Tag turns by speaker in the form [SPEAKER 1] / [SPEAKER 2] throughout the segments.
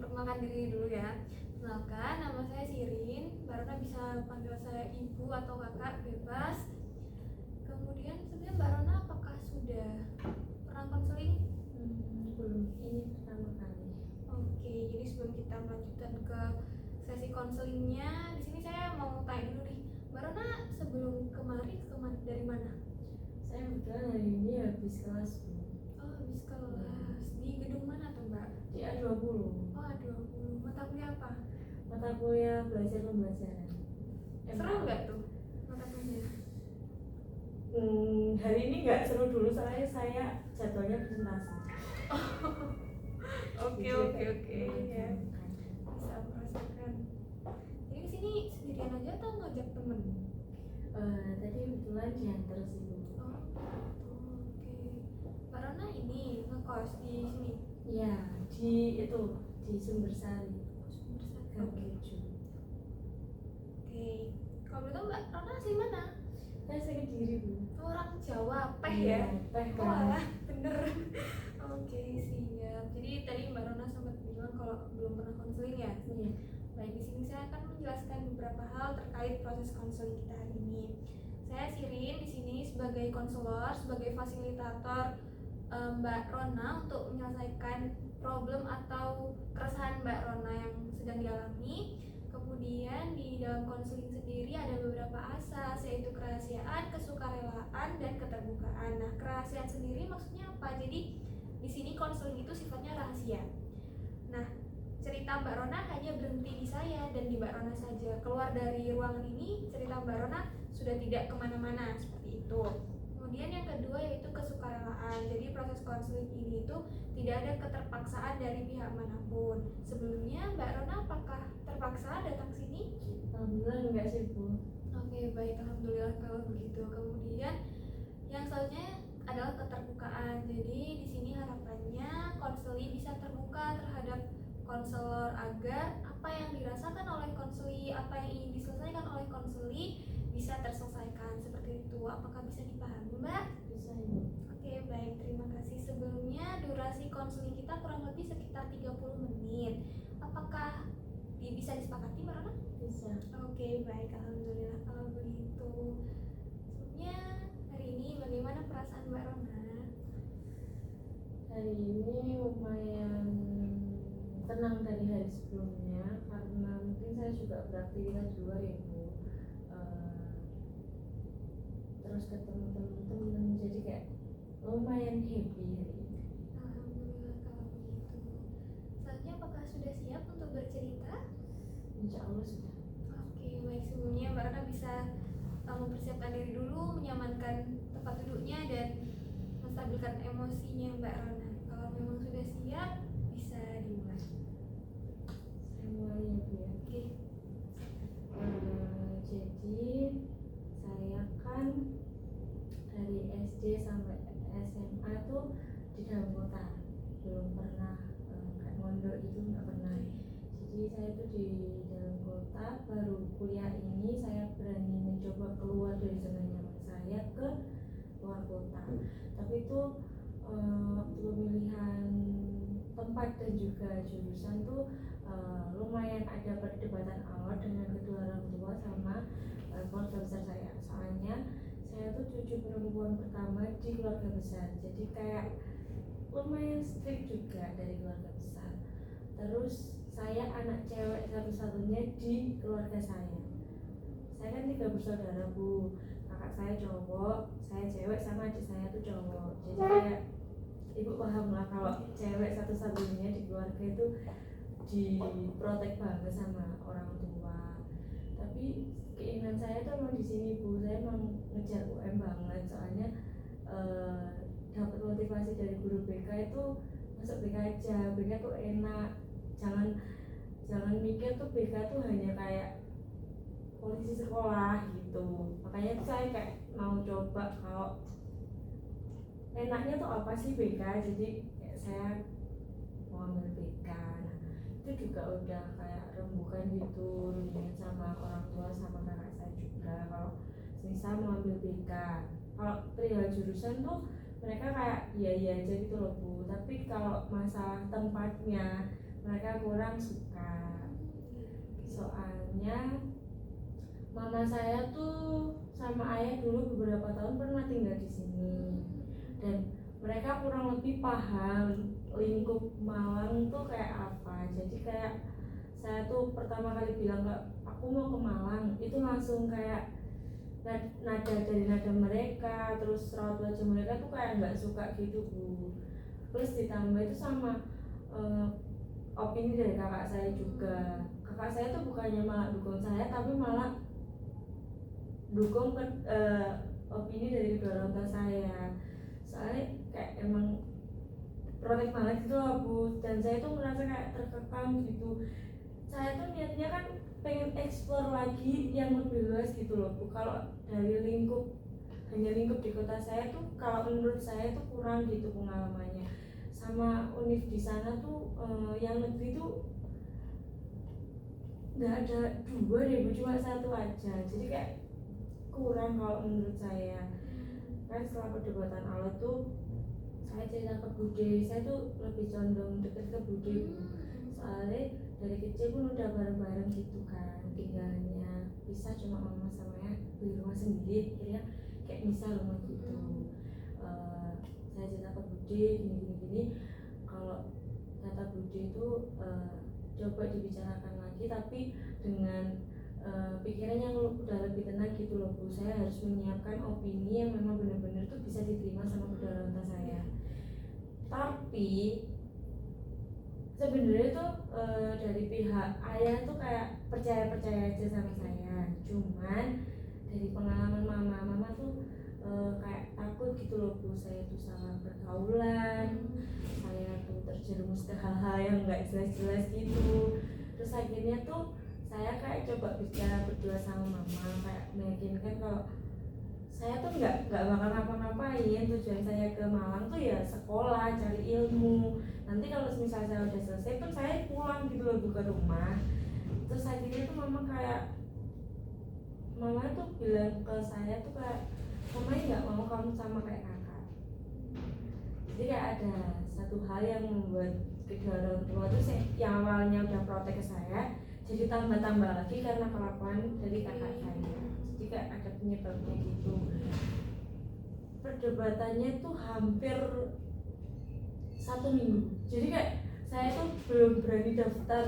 [SPEAKER 1] Perkenalkan diri dulu ya. Kenalkan, nama saya Sirin. Mbak Rona bisa panggil saya ibu atau kakak, bebas. Kemudian sebenarnya Mbak Rona apakah sudah pernah konseling?
[SPEAKER 2] Belum, ini pertama kali.
[SPEAKER 1] Oke, jadi sebelum kita melanjutkan ke sesi konselingnya, di sini saya mau tanya dulu nih, Mbak Rona sebelum kemarin dari mana?
[SPEAKER 2] Saya kebetulan hari ini habis kelas.
[SPEAKER 1] Oh, habis kelas. Di gedung mana tuh Mbak?
[SPEAKER 2] Di A20.
[SPEAKER 1] Oh, A20. Mata kuliah apa?
[SPEAKER 2] Mata kuliah belajar pembelajaran.
[SPEAKER 1] Seru nggak tuh mata kuliah?
[SPEAKER 2] Hari ini nggak seru dulu, soalnya saya jadwalnya presentasi.
[SPEAKER 1] Oke. Ya. Bisa merasakan. Jadi kesini sendirian aja atau ngajak temen?
[SPEAKER 2] Tadi kebetulan diantar sih Bu.
[SPEAKER 1] Oh, oke. Mbak Rona ini ngekos di sini?
[SPEAKER 2] Iya, di Sumbersari.
[SPEAKER 1] Oke. Kalau betul Mbak Rona asli mana?
[SPEAKER 2] Saya Kediri Bu.
[SPEAKER 1] Orang Jawa, Peh
[SPEAKER 2] Iya,
[SPEAKER 1] ya?
[SPEAKER 2] Peh.
[SPEAKER 1] Wah, bener. Oke, siap. Jadi tadi Mbak Rona sempat bilang kalau belum pernah konseling ya?
[SPEAKER 2] Iya.
[SPEAKER 1] Baik, di sini saya akan menjelaskan beberapa hal terkait proses konseling kita hari ini. Saya Sirin di sini sebagai konselor, sebagai fasilitator Mbak Rona untuk menyelesaikan problem atau keresahan Mbak Rona yang sedang dialami. Kemudian di dalam konseling sendiri ada beberapa asas, yaitu kerahasiaan, kesukarelaan, dan keterbukaan. Nah, kerahasiaan sendiri maksudnya apa? Jadi di sini konseling itu sifatnya rahasia. Nah, cerita Mbak Rona hanya berhenti di saya dan di Mbak Rona saja. Keluar dari ruangan ini, cerita Mbak Rona sudah tidak kemana-mana, seperti itu. Kemudian yang kedua yaitu kesukarelaan. Jadi proses konseling ini itu tidak ada keterpaksaan dari pihak manapun. Sebelumnya Mbak Rona apakah terpaksa datang sini?
[SPEAKER 2] Alhamdulillah enggak sih Bu.
[SPEAKER 1] Oke, baik, alhamdulillah kalau begitu. Kemudian yang selanjutnya adalah keterbukaan. Jadi di sini harapannya konseli bisa terbuka terhadap konselor agar apa yang dirasakan oleh konseli, apa yang ingin diselesaikan oleh konseli bisa terselesaikan, seperti itu. Apakah bisa dipahami Mbak?
[SPEAKER 2] Bisa Ibu.
[SPEAKER 1] Oke, baik, terima kasih. Sebelumnya durasi konseling kita kurang lebih sekitar 30 menit. Apakah bisa disepakati Mbak Rona?
[SPEAKER 2] Bisa.
[SPEAKER 1] Oke, baik, alhamdulillah kalau begitu. Sebelumnya hari ini bagaimana perasaan Mbak Rona?
[SPEAKER 2] Hari ini lumayan tenang dari hari sebelumnya, karena mungkin saya juga beraktivitas di luar ya Bu. Terus ketemu teman-teman, jadi kayak lumayan happy hari ini.
[SPEAKER 1] Alhamdulillah kalau begitu. Selanjutnya apakah sudah siap untuk bercerita?
[SPEAKER 2] Insya Allah sudah.
[SPEAKER 1] Oke, baik, sebelumnya Mbak Rona bisa mempersiapkan diri dulu, menyamankan tempat duduknya dan menstabilkan emosinya Mbak Rona. Kalau memang sudah siap, bisa dimulai.
[SPEAKER 2] Saya mulai ya Bu ya.
[SPEAKER 1] Oke.
[SPEAKER 2] Jadi saya kan dari SD sampai SMA tuh di dalam kota, belum pernah kayak mondok itu nggak pernah. Jadi saya tuh di dalam kota, baru kuliah ini saya berani mencoba keluar dari zona nyaman saya ke luar kota. Tapi itu waktu pemilihan tempat dan juga jurusan tuh lumayan ada perdebatan awal dengan kedua orang tua sama keluarga besar saya. Soalnya saya tuh cucu perempuan pertama di keluarga besar, jadi kayak lumayan strict juga dari keluarga besar. Terus saya anak cewek satu-satunya di keluarga saya. Saya kan 3 bersaudara Bu, kakak saya cowok, saya cewek, sama adik saya tuh cowok. Jadi kayak ibu paham lah kalau cewek satu-satunya di keluarga itu diprotek banget sama orang tua. Tapi keinginan saya tuh emang di sini Bu, saya emang ngejar UM banget, soalnya dapat motivasi dari guru BK itu masuk BK aja, BK tuh enak, jangan mikir tuh BK tuh hanya kayak polisi sekolah gitu. Makanya tuh saya kayak mau coba kalau enaknya tuh apa sih BK, jadi kayak saya mau ambil BK. Nah itu juga udah kayak rembukan gitu, rundingan sama orang tua sama kakak saya juga kalau misal mau ambil BK. Kalau perihal jurusan tuh mereka kayak iya aja gitu loh Bu, tapi kalau masalah tempatnya mereka kurang suka. Soalnya mama saya tuh sama ayah dulu beberapa tahun pernah tinggal di sini dan mereka kurang lebih paham lingkup Malang tuh kayak apa. Jadi kayak saya tuh pertama kali bilang ke aku mau ke Malang itu langsung kayak nada dari nada mereka, terus raut wajah mereka tuh kayak nggak suka gitu Bu. Plus ditambah itu sama opini dari kakak saya juga. Kakak saya tuh bukannya malah dukung saya, tapi malah dukung opini dari kedua orang tua saya. Soalnya kayak emang protek banget gitu loh Bu, dan saya tuh merasa kayak terkekang gitu. Saya tuh niatnya kan pengen explore lagi yang lebih luas gitu loh Bu. Kalau dari hanya lingkup di kota saya tuh kalau menurut saya tuh kurang gitu pengalamannya. Sama univ di sana tuh yang negeri tuh nggak ada dua deh Bu, cuma satu aja. Jadi kayak kurang kalau menurut saya. Kan setelah perdebatan awal tuh saya cerita ke Bude, saya tuh lebih condong deket ke Bude Bu. Soalnya dari kecil pun udah bareng-bareng gitu kan, tinggalnya bisa cuma mama sama ya di rumah sendiri, akhirnya kayak misal rumah gitu. Saya cerita ke Bude gini, kalau kata Bude itu coba dibicarakan lagi tapi dengan pikiran yang udah lebih tenang gitu loh Bu. Saya harus menyiapkan opini yang memang benar-benar tuh bisa diterima sama kedua orang tua saya. Tapi sebenarnya tuh dari pihak ayah tuh kayak percaya aja sama saya. Cuman dari pengalaman mama tuh kayak takut gitu loh Bu, saya tuh salah pergaulan, saya tuh terjerumus ke hal-hal yang nggak jelas gitu. Terus akhirnya tuh saya kayak coba bicara berdua sama mama, kayak meyakinkan kalau saya tuh nggak bakal ngapa-ngapain. Tujuan saya ke Malang tuh ya sekolah, cari ilmu. Nanti kalau misalnya saya udah selesai pun saya pulang gitu loh ke rumah. Terus akhirnya tuh mama tuh bilang ke saya tuh kayak mama nggak mau kamu sama kayak kakak. Jadi kayak ada satu hal yang membuat kedua orang tua tuh yang awalnya udah protek ke saya jadi tambah lagi karena kelakuan dari kakak saya. Jadi kayak ada penyebabnya gitu. Perdebatannya tuh hampir 1 minggu. Jadi kayak saya tuh belum berani daftar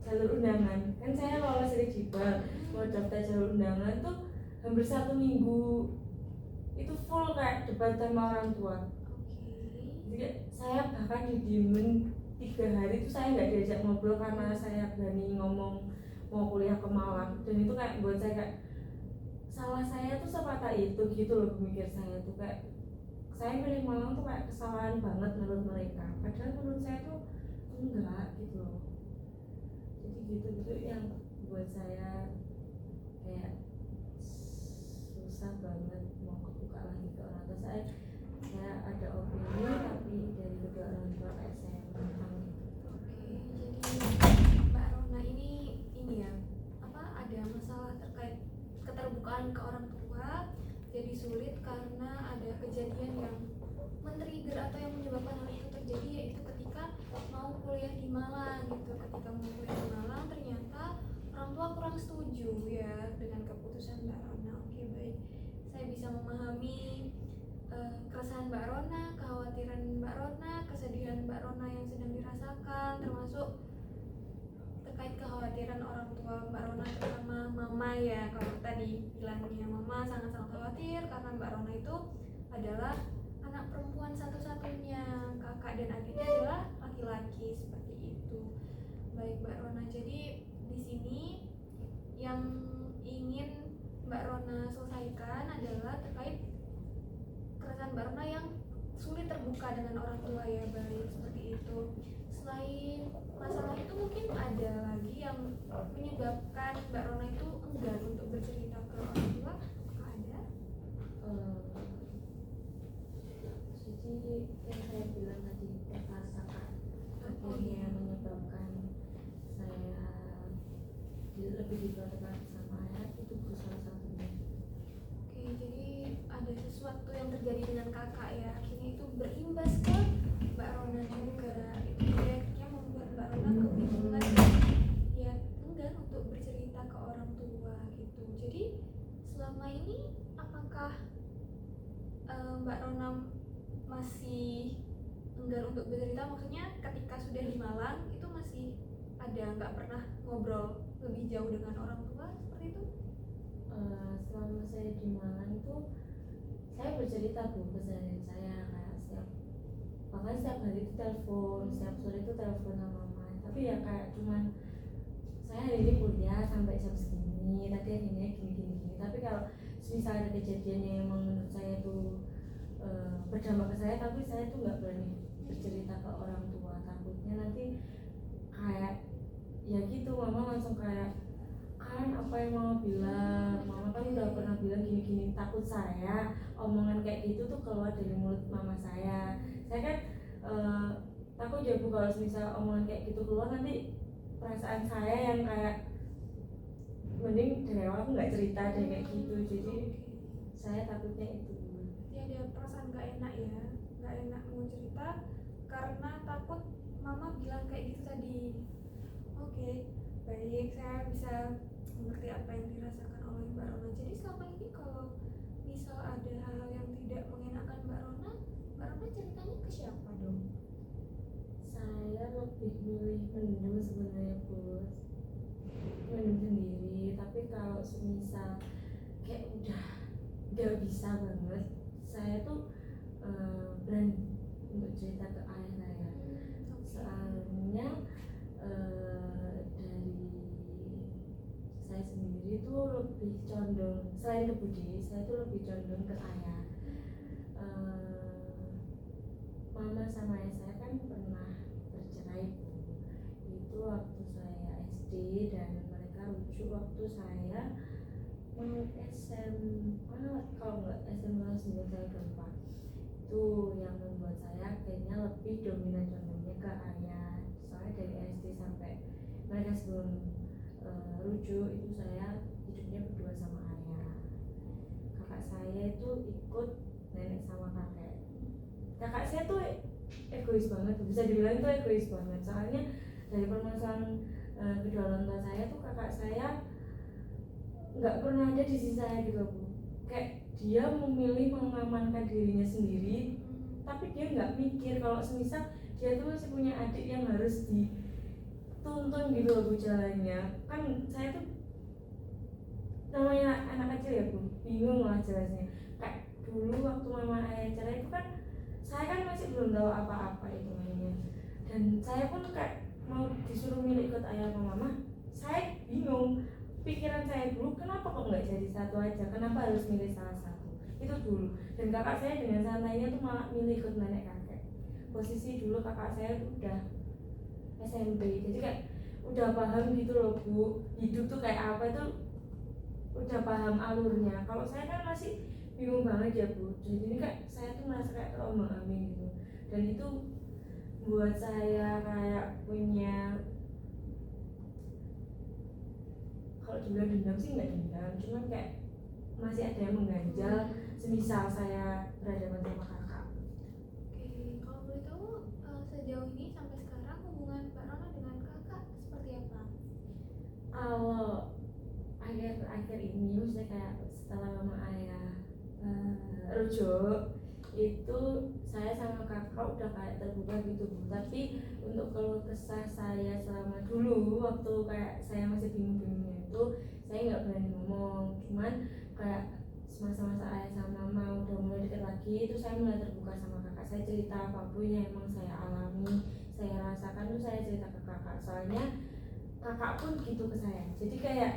[SPEAKER 2] jalur undangan. Kan saya lolos eligible, mau daftar jalur undangan tuh hampir 1 minggu. Itu full kayak debat sama orang tua. Jadi saya bahkan didiemin 3 hari itu saya nggak diajak ngobrol karena saya berani ngomong mau kuliah ke Malang. Dan itu kayak buat saya kayak salah saya tuh sepatah itu gitu loh, mikir saya tuh kayak saya milih Malang tuh kayak kesalahan banget menurut mereka, padahal menurut saya tuh enggak gitu loh. Jadi gitu yang buat saya kayak susah banget mau kebuka lagi ke orang tua saya ada opini tapi dari kedua orang tua kayak saya menentang.
[SPEAKER 1] Jadi Mbak Rona ini ya ada masalah terkait keterbukaan ke orang tua jadi sulit karena ada kejadian yang men-trigger atau yang menyebabkan hal itu terjadi, yaitu ketika mau kuliah di Malang gitu. Ketika mau kuliah di Malang ternyata orang tua kurang setuju ya dengan keputusan Mbak Rona. Oke, baik, saya bisa memahami keresahan Mbak Rona, kekhawatiran Mbak Rona, kesedihan Mbak Rona yang sedang dirasakan, termasuk terkait kekhawatiran orang tua Mbak Rona, terutama mama ya. Kalau tadi bilangnya mama sangat-sangat khawatir karena Mbak Rona itu adalah anak perempuan satu-satunya, kakak dan adiknya adalah laki-laki, seperti itu. Baik Mbak Rona, jadi di sini yang ingin Mbak Rona selesaikan adalah terkait keresahan Mbak Rona yang sulit terbuka dengan orang tua ya. Baik, seperti itu. Selain masalah itu mungkin ada lagi yang menyebabkan Mbak Rona itu enggan
[SPEAKER 2] lebih diperhatikan sama ayah, itu salah satunya.
[SPEAKER 1] Oke, jadi ada sesuatu yang terjadi dengan kakak ya, akhirnya itu berimbas ke Mbak Rona juga. Itu dia akhirnya membuat Mbak Rona kebingungan ya, enggan untuk bercerita ke orang tua gitu. Jadi selama ini apakah Mbak Rona masih enggan untuk bercerita? Maksudnya ketika sudah di Malang itu masih ada, nggak pernah ngobrol lebih jauh dengan orang tua seperti itu?
[SPEAKER 2] Selama saya di Malang itu saya bercerita bu keseharian saya, kayak bahkan setiap hari itu telepon, setiap sore itu telepon sama mama. Tapi ya kayak cuman saya hari ini kuliah sampai jam segini, tadi akhirnya gini. Tapi kalau misalnya ada kejadian yang emang menurut saya itu berdampak ke saya, tapi saya tuh nggak berani bercerita ke orang tua, takutnya nanti kayak ya gitu mama langsung kayak kan apa yang mama bilang, mama kan udah pernah bilang gini, takut saya omongan kayak gitu tuh keluar dari mulut mama saya kan takut ya bu kalau misal omongan kayak gitu keluar nanti perasaan saya yang kayak mending dari awal aku nggak cerita deh kayak gitu, jadi saya takutnya itu.
[SPEAKER 1] Ya ada perasaan nggak enak ya, nggak enak mau cerita karena takut mama bilang kayak gitu tadi. Oke, baik, saya bisa mengerti apa yang dirasakan oleh Mbak Rona. Jadi selama ini kalau misal ada hal yang tidak mengenakan Mbak Rona ceritanya ke siapa dong?
[SPEAKER 2] Saya lebih milih mendem sebenarnya bos, mendem sendiri. Tapi kalau semisal kayak udah gak bisa banget, saya tuh berani untuk cerita ke ayah saya. Soalnya dari saya sendiri tuh lebih condong, selain ke Budi, saya tuh lebih condong ke ayah. Mama sama ayah saya kan pernah bercerai bu. Itu waktu saya SD dan mereka rujuk waktu saya mau SMA, kalau nggak SMA 9 saya keempat. Itu yang membuat saya kayaknya lebih dominan condongnya ke ayah. Soalnya dari SD sampai mereka sebelum rujuk itu saya hidupnya berdua sama ayah. Kakak saya itu ikut nenek sama kakek. Kakak saya tuh egois banget, bisa dibilang itu egois banget. Soalnya dari permasalahan kedua orang tua saya tuh kakak saya nggak pernah ada di sisi saya gitu bu. Kayak dia memilih mengamankan dirinya sendiri, tapi dia nggak mikir kalau semisal dia tuh masih punya adik yang harus dituntun gitu loh bu jalannya. Kan saya tuh namanya anak kecil ya bu, bingung lah jelasnya. Kayak dulu waktu mama ayah cerai itu kan saya kan masih belum tahu apa-apa itu namanya, dan saya pun kayak mau disuruh milih ikut ayah sama mama, saya bingung. Pikiran saya dulu kenapa kok nggak jadi satu aja, kenapa harus milih salah satu, itu dulu. Dan kakak saya dengan santainya tuh malah milih ikut nenek kakek. Posisi dulu kakak saya tuh udah SMP, jadi kayak udah paham gitu loh bu, hidup tuh kayak apa itu udah paham alurnya. Kalau saya kan masih bingung banget ya bu, jadi ini kayak saya tuh merasa kayak terombang-ambing gitu, dan itu buat saya kayak punya, kalau dibilang dendam sih nggak dendam, cuman kayak masih ada yang mengganjal semisal saya berhadapan sama kakak.
[SPEAKER 1] Oke, kalau boleh tahu sejauh ini sampai sekarang hubungan Mbak Rona dengan kakak seperti apa?
[SPEAKER 2] Kalau akhir-akhir ini, maksudnya kayak setelah mama ayah rujuk, itu saya sama kakak udah kayak terbuka gitu bu. Tapi untuk keluh kesah saya selama dulu waktu kayak saya masih bingung-bingungnya itu saya nggak berani ngomong. Cuman kayak semasa-masa ayah sama mama udah mulai deket lagi, itu saya mulai terbuka sama kakak. Saya cerita apapun yang emang saya alami, saya rasakan tuh saya cerita ke kakak. Soalnya kakak pun gitu ke saya, jadi kayak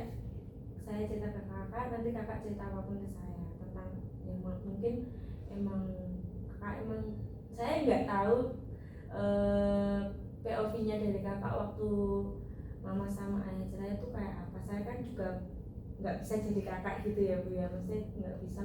[SPEAKER 2] saya cerita ke kakak, nanti kakak cerita apapun ke saya tentang yang mungkin emang kakak emang saya nggak tahu POV-nya dari kakak waktu mama sama ayah cerai itu kayak apa. Saya kan juga nggak bisa jadi kakak gitu ya bu ya, maksudnya nggak bisa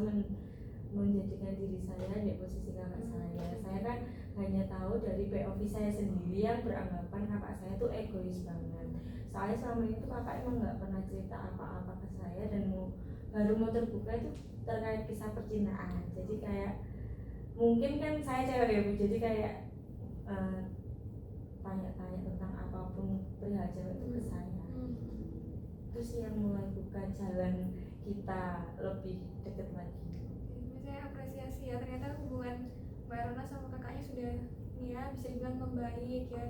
[SPEAKER 2] menjadikan diri saya di posisi kakak saya. Saya kan hanya tahu dari POV saya sendiri yang beranggapan kakak saya tuh egois banget. soalnya selama itu kakak emang nggak pernah cerita apa-apa ke saya, dan baru mau terbuka itu terkait kisah percintaan. Jadi kayak mungkin kan saya cewek ya Bu, jadi kayak tanya-tanya tentang apapun perihal cewek itu ke saya. Itu sih yang mulai buka jalan kita lebih deket lagi.
[SPEAKER 1] Saya apresiasi ya, ternyata hubungan Mbak Rona sama kakaknya sudah ya bisa dibilang membaik ya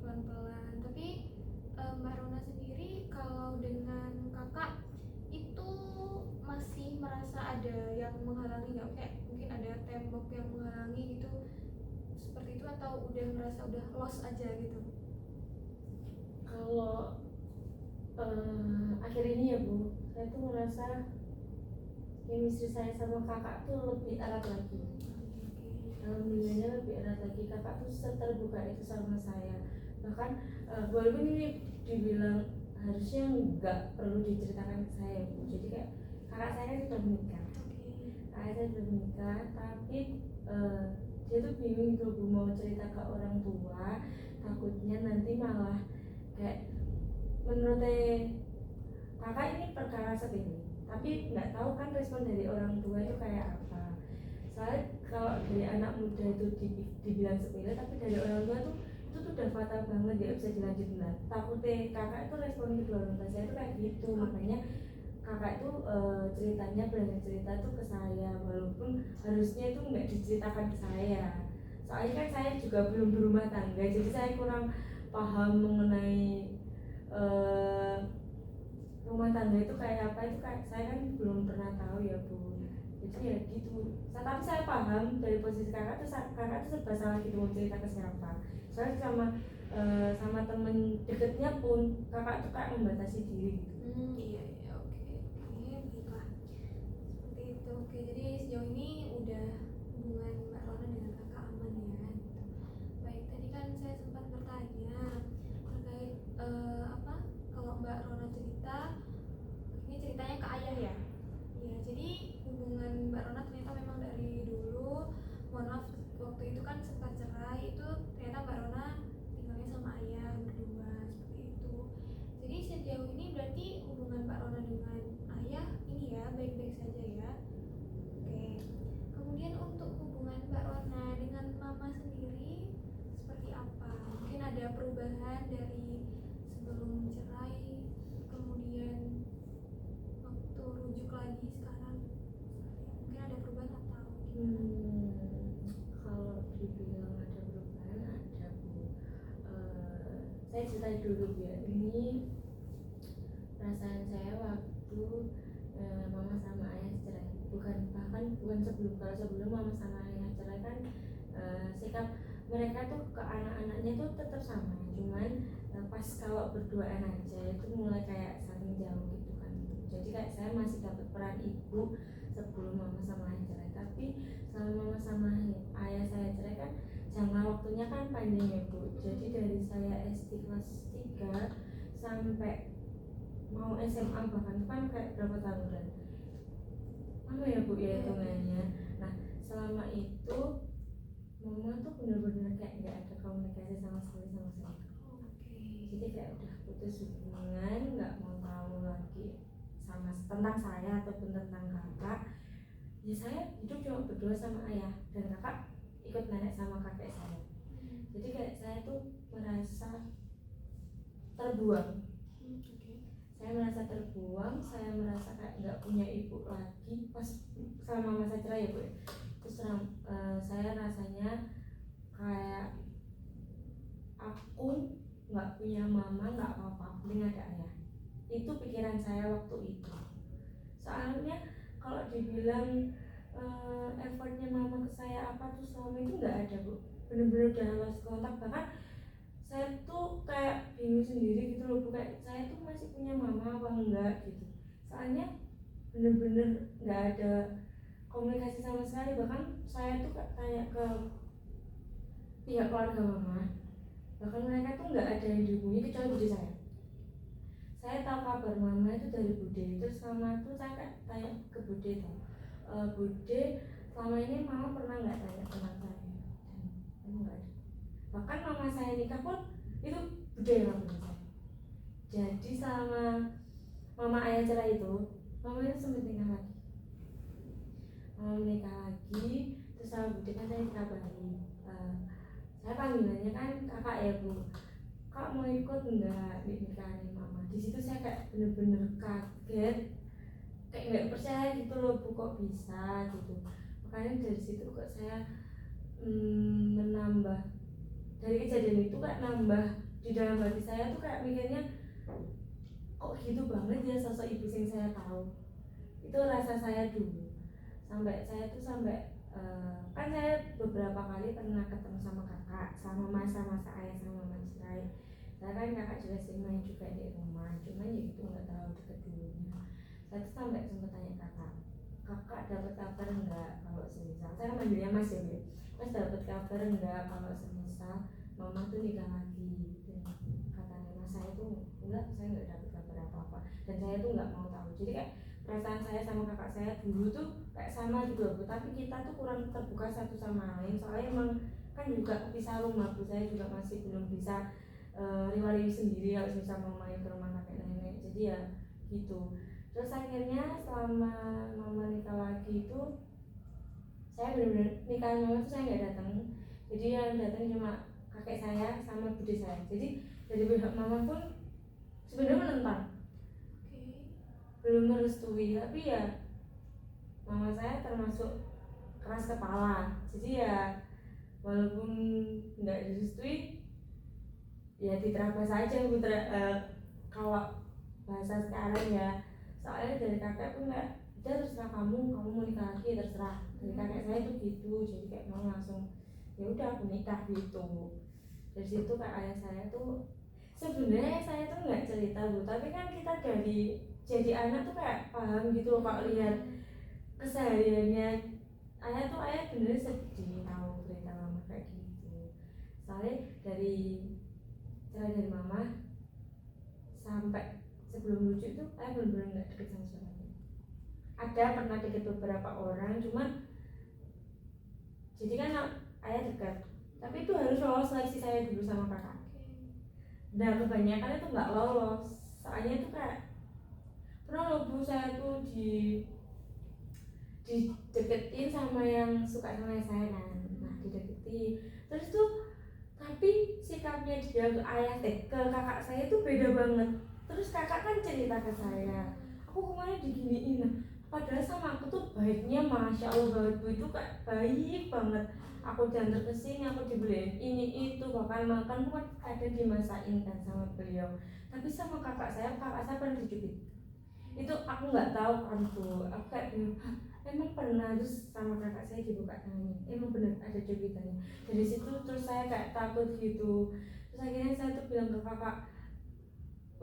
[SPEAKER 1] pelan-pelan. Tapi Mbak Rona sendiri kalau dengan kakak itu masih merasa ada yang menghalangi nggak? Kayak mungkin ada tembok yang menghalangi gitu seperti itu, atau udah merasa udah lost aja gitu?
[SPEAKER 2] Kalau akhir ini ya Bu, saya tuh merasa chemistry saya sama kakak tuh lebih erat lagi. Alhamdulillahnya lebih erat lagi. Kakak tuh terbuka itu sama saya. Bahkan walaupun ini dibilang harusnya nggak perlu diceritakan ke saya Bu. Jadi kayak kakak saya kan sudah menikah. Kakak saya sudah menikah, tapi dia tuh bingung gitu Bu mau cerita ke orang tua. Takutnya nanti malah kayak menurut kakak ini perkara sepele, tapi nggak tahu kan respon dari orang tua itu kayak apa. Soalnya kalau dari anak muda itu dibilang sepele, tapi dari orang tua tuh itu tuh udah fatal banget, dia bisa dilanjutin. Nah, takutnya kakak itu respon kedua orang tua saya itu kayak gitu. Makanya kakak itu ceritanya berani cerita tuh ke saya, walaupun harusnya itu nggak diceritakan ke saya. Soalnya kan saya juga belum berumah tangga, jadi saya kurang paham mengenai rumah tangga itu kayak apa. Itu kayak saya kan belum pernah tahu ya Bu. Jadi ya gitu. Tapi saya paham dari posisi kakak tuh serba salah gitu mau cerita ke siapa. Soalnya sama temen deketnya pun kakak tuh kayak membatasi diri gitu.
[SPEAKER 1] Iya oke baiklah seperti itu. Oke, jadi sejauh ini udah hubungan Mbak Rona dengan kakak aman ya gitu. Baik, tadi kan saya sempat bertanya terkait apa kalau Mbak Rona cerita ini ceritanya ke ayah ya. Ya, jadi hubungan Mbak Rona ternyata memang dari dulu, mohon maaf waktu itu kan sempat cerai, itu ternyata Mbak Rona tinggalnya sama ayah berdua seperti itu. Jadi sejauh ini berarti hubungan Mbak Rona dengan ayah ini ya baik-baik saja ya. Oke. Kemudian untuk hubungan Mbak Rona dengan mama sendiri seperti apa? Mungkin ada perubahan dari sebelum cerai, kemudian waktu rujuk lagi sekarang, mungkin ada perubahan atau gimana?
[SPEAKER 2] Kalau dibilang ada perubahan, ada Bu. Saya cerita dulu ya. Ini perasaan saya waktu mama sama ayah cerai. Bahkan bukan sebelum. Kalau sebelum mama sama ayah cerai kan sikap mereka tuh ke anak-anaknya tuh tetap sama. Cuman pas kalau berduaan aja itu mulai kayak saling jauh gitu kan. Jadi kayak saya masih dapat peran ibu sebelum mama sama ayah cerai. Tapi selama mama sama ayah saya cerai kan jangka waktunya kan panjang ya Bu. Jadi dari saya SD kelas 3 sampai mau SMA bahkan itu kan kayak berapa tahun kan? Lama ya Bu ya hitungannya. Nah selama itu mama tuh benar-benar kayak nggak ada komunikasi sama sekali sama saya. Jadi kayak udah putus hubungan, nggak mau tahu lagi sama tentang saya ataupun tentang kakak. Ya saya hidup cuma berdua sama ayah, dan kakak ikut nenek sama kakek saya. Jadi kayak saya tuh merasa terbuang. Saya merasa terbuang, saya merasa kayak nggak punya ibu lagi pas sama masa cerai ya Bu. Terus saya rasanya kayak aku nggak punya mama, nggak apa-apa, mending ada ayah. Itu pikiran saya waktu itu. Soalnya kalau dibilang effortnya mama ke saya apa tuh selama itu nggak ada Bu. Bener-bener udah lost kontak. Bahkan saya tuh kayak bingung sendiri gitu loh Bu, kayak saya tuh masih punya mama apa enggak gitu. Soalnya bener-bener nggak ada komunikasi sama sekali. Bahkan saya tuh tanya ke pihak keluarga mama, bahkan mereka tuh nggak ada yang dihubungi kecuali bude saya. Saya tahu kabar mama itu dari bude. Terus sama tuh saya kayak tanya ke bude tuh, bude selama ini mama pernah nggak tanya tentang saya? Dan nggak ada. Bahkan mama saya nikah pun itu bude yang ngabarin saya. Jadi selama mama ayah cerai itu, mama itu sempat nikah lagi. Mama menikah lagi, terus sama Bude kan saya dikabari, saya panggilannya kan kakak ya Bu, kak mau ikut enggak di nikahan mama. Di situ saya kayak bener-bener kaget, kayak nggak percaya gitu loh Bu, kok bisa gitu. Makanya dari situ kok saya menambah, dari kejadian itu kayak nambah di dalam hati saya tuh kayak mikirnya kok gitu banget ya sosok ibu yang saya tahu. Itu rasa saya dulu, sampai saya tuh kan saya beberapa kali pernah ketemu sama kakak sama masa-masa ayah sama mama cerai. Saya kan kakak juga sering main juga di rumah, cuman ya itu nggak terlalu deket dulunya. Saya tuh sampai sempat tanya kakak dapat kabar enggak kalau semisal, saya kan manggilnya mas ya Bu, mas dapat kabar enggak kalau semisal mama tuh nikah lagi. Dan katanya mas saya tuh enggak, saya nggak dapat kabar apa-apa dan saya tuh nggak mau tahu. Jadi kayak perasaan saya sama kakak saya dulu tuh kayak sama gitu loh Bu, tapi kita tuh kurang terbuka satu sama lain, soalnya emang kan juga pisah rumah Bu, saya juga masih belum bisa riwari sendiri harus bisa mau main ke rumah kakek nenek, jadi ya gitu. Terus akhirnya selama mama nikah lagi itu saya benar-benar nikahan mama tuh saya nggak datang, jadi yang datang cuma kakek saya sama bude saya. Jadi dari pihak mama pun sebenarnya menentang, belum merestui, tapi ya mama saya termasuk keras kepala, jadi ya walaupun nggak direstui ya diterabas aja kalau bahasa sekarang ya. Soalnya dari kakek pun kayak udah terserah kamu mau nikah lagi ya terserah. Dari kakek saya tuh gitu, jadi kayak mau langsung ya udah aku nikah gitu. Dari situ kayak ayah saya tuh sebenarnya saya tuh nggak cerita Bu, tapi kan kita dari jadi anak tuh kayak paham gitu loh Pak, lihat kesehariannya ayah bener sedih tahu berita mama kayak gitu. Soalnya dari cerai dari mama sampai sebelum lucu itu ayah bener-bener nggak deket sama suaminya. Ada pernah deket beberapa orang, cuman jadi kan ayah dekat, tapi itu harus lolos seleksi saya dulu sama kakak. Nah kebanyakan itu nggak lolos, soalnya itu kayak pernah loh Bu, saya tuh dideketin sama yang suka sama saya kan. Nah dideketin terus tuh, tapi sikapnya dia ke ke kakak saya itu beda banget. Terus kakak kan cerita ke saya, aku kemarin diginiin. Nah, padahal sama aku tuh baiknya masya Allah banget Bu, itu kayak baik banget. Aku diantar ke sini, aku dibeliin ini itu, bahkan makan pun ada dimasakin kan sama beliau. Tapi sama kakak saya pernah dicubit. Itu aku nggak tahu kan Bu, aku kayak emang pernah. Terus sama kakak saya dibuka tangannya, emang bener ada cubitannya. Dari situ terus saya kayak takut gitu. Terus akhirnya saya tuh bilang ke kakak,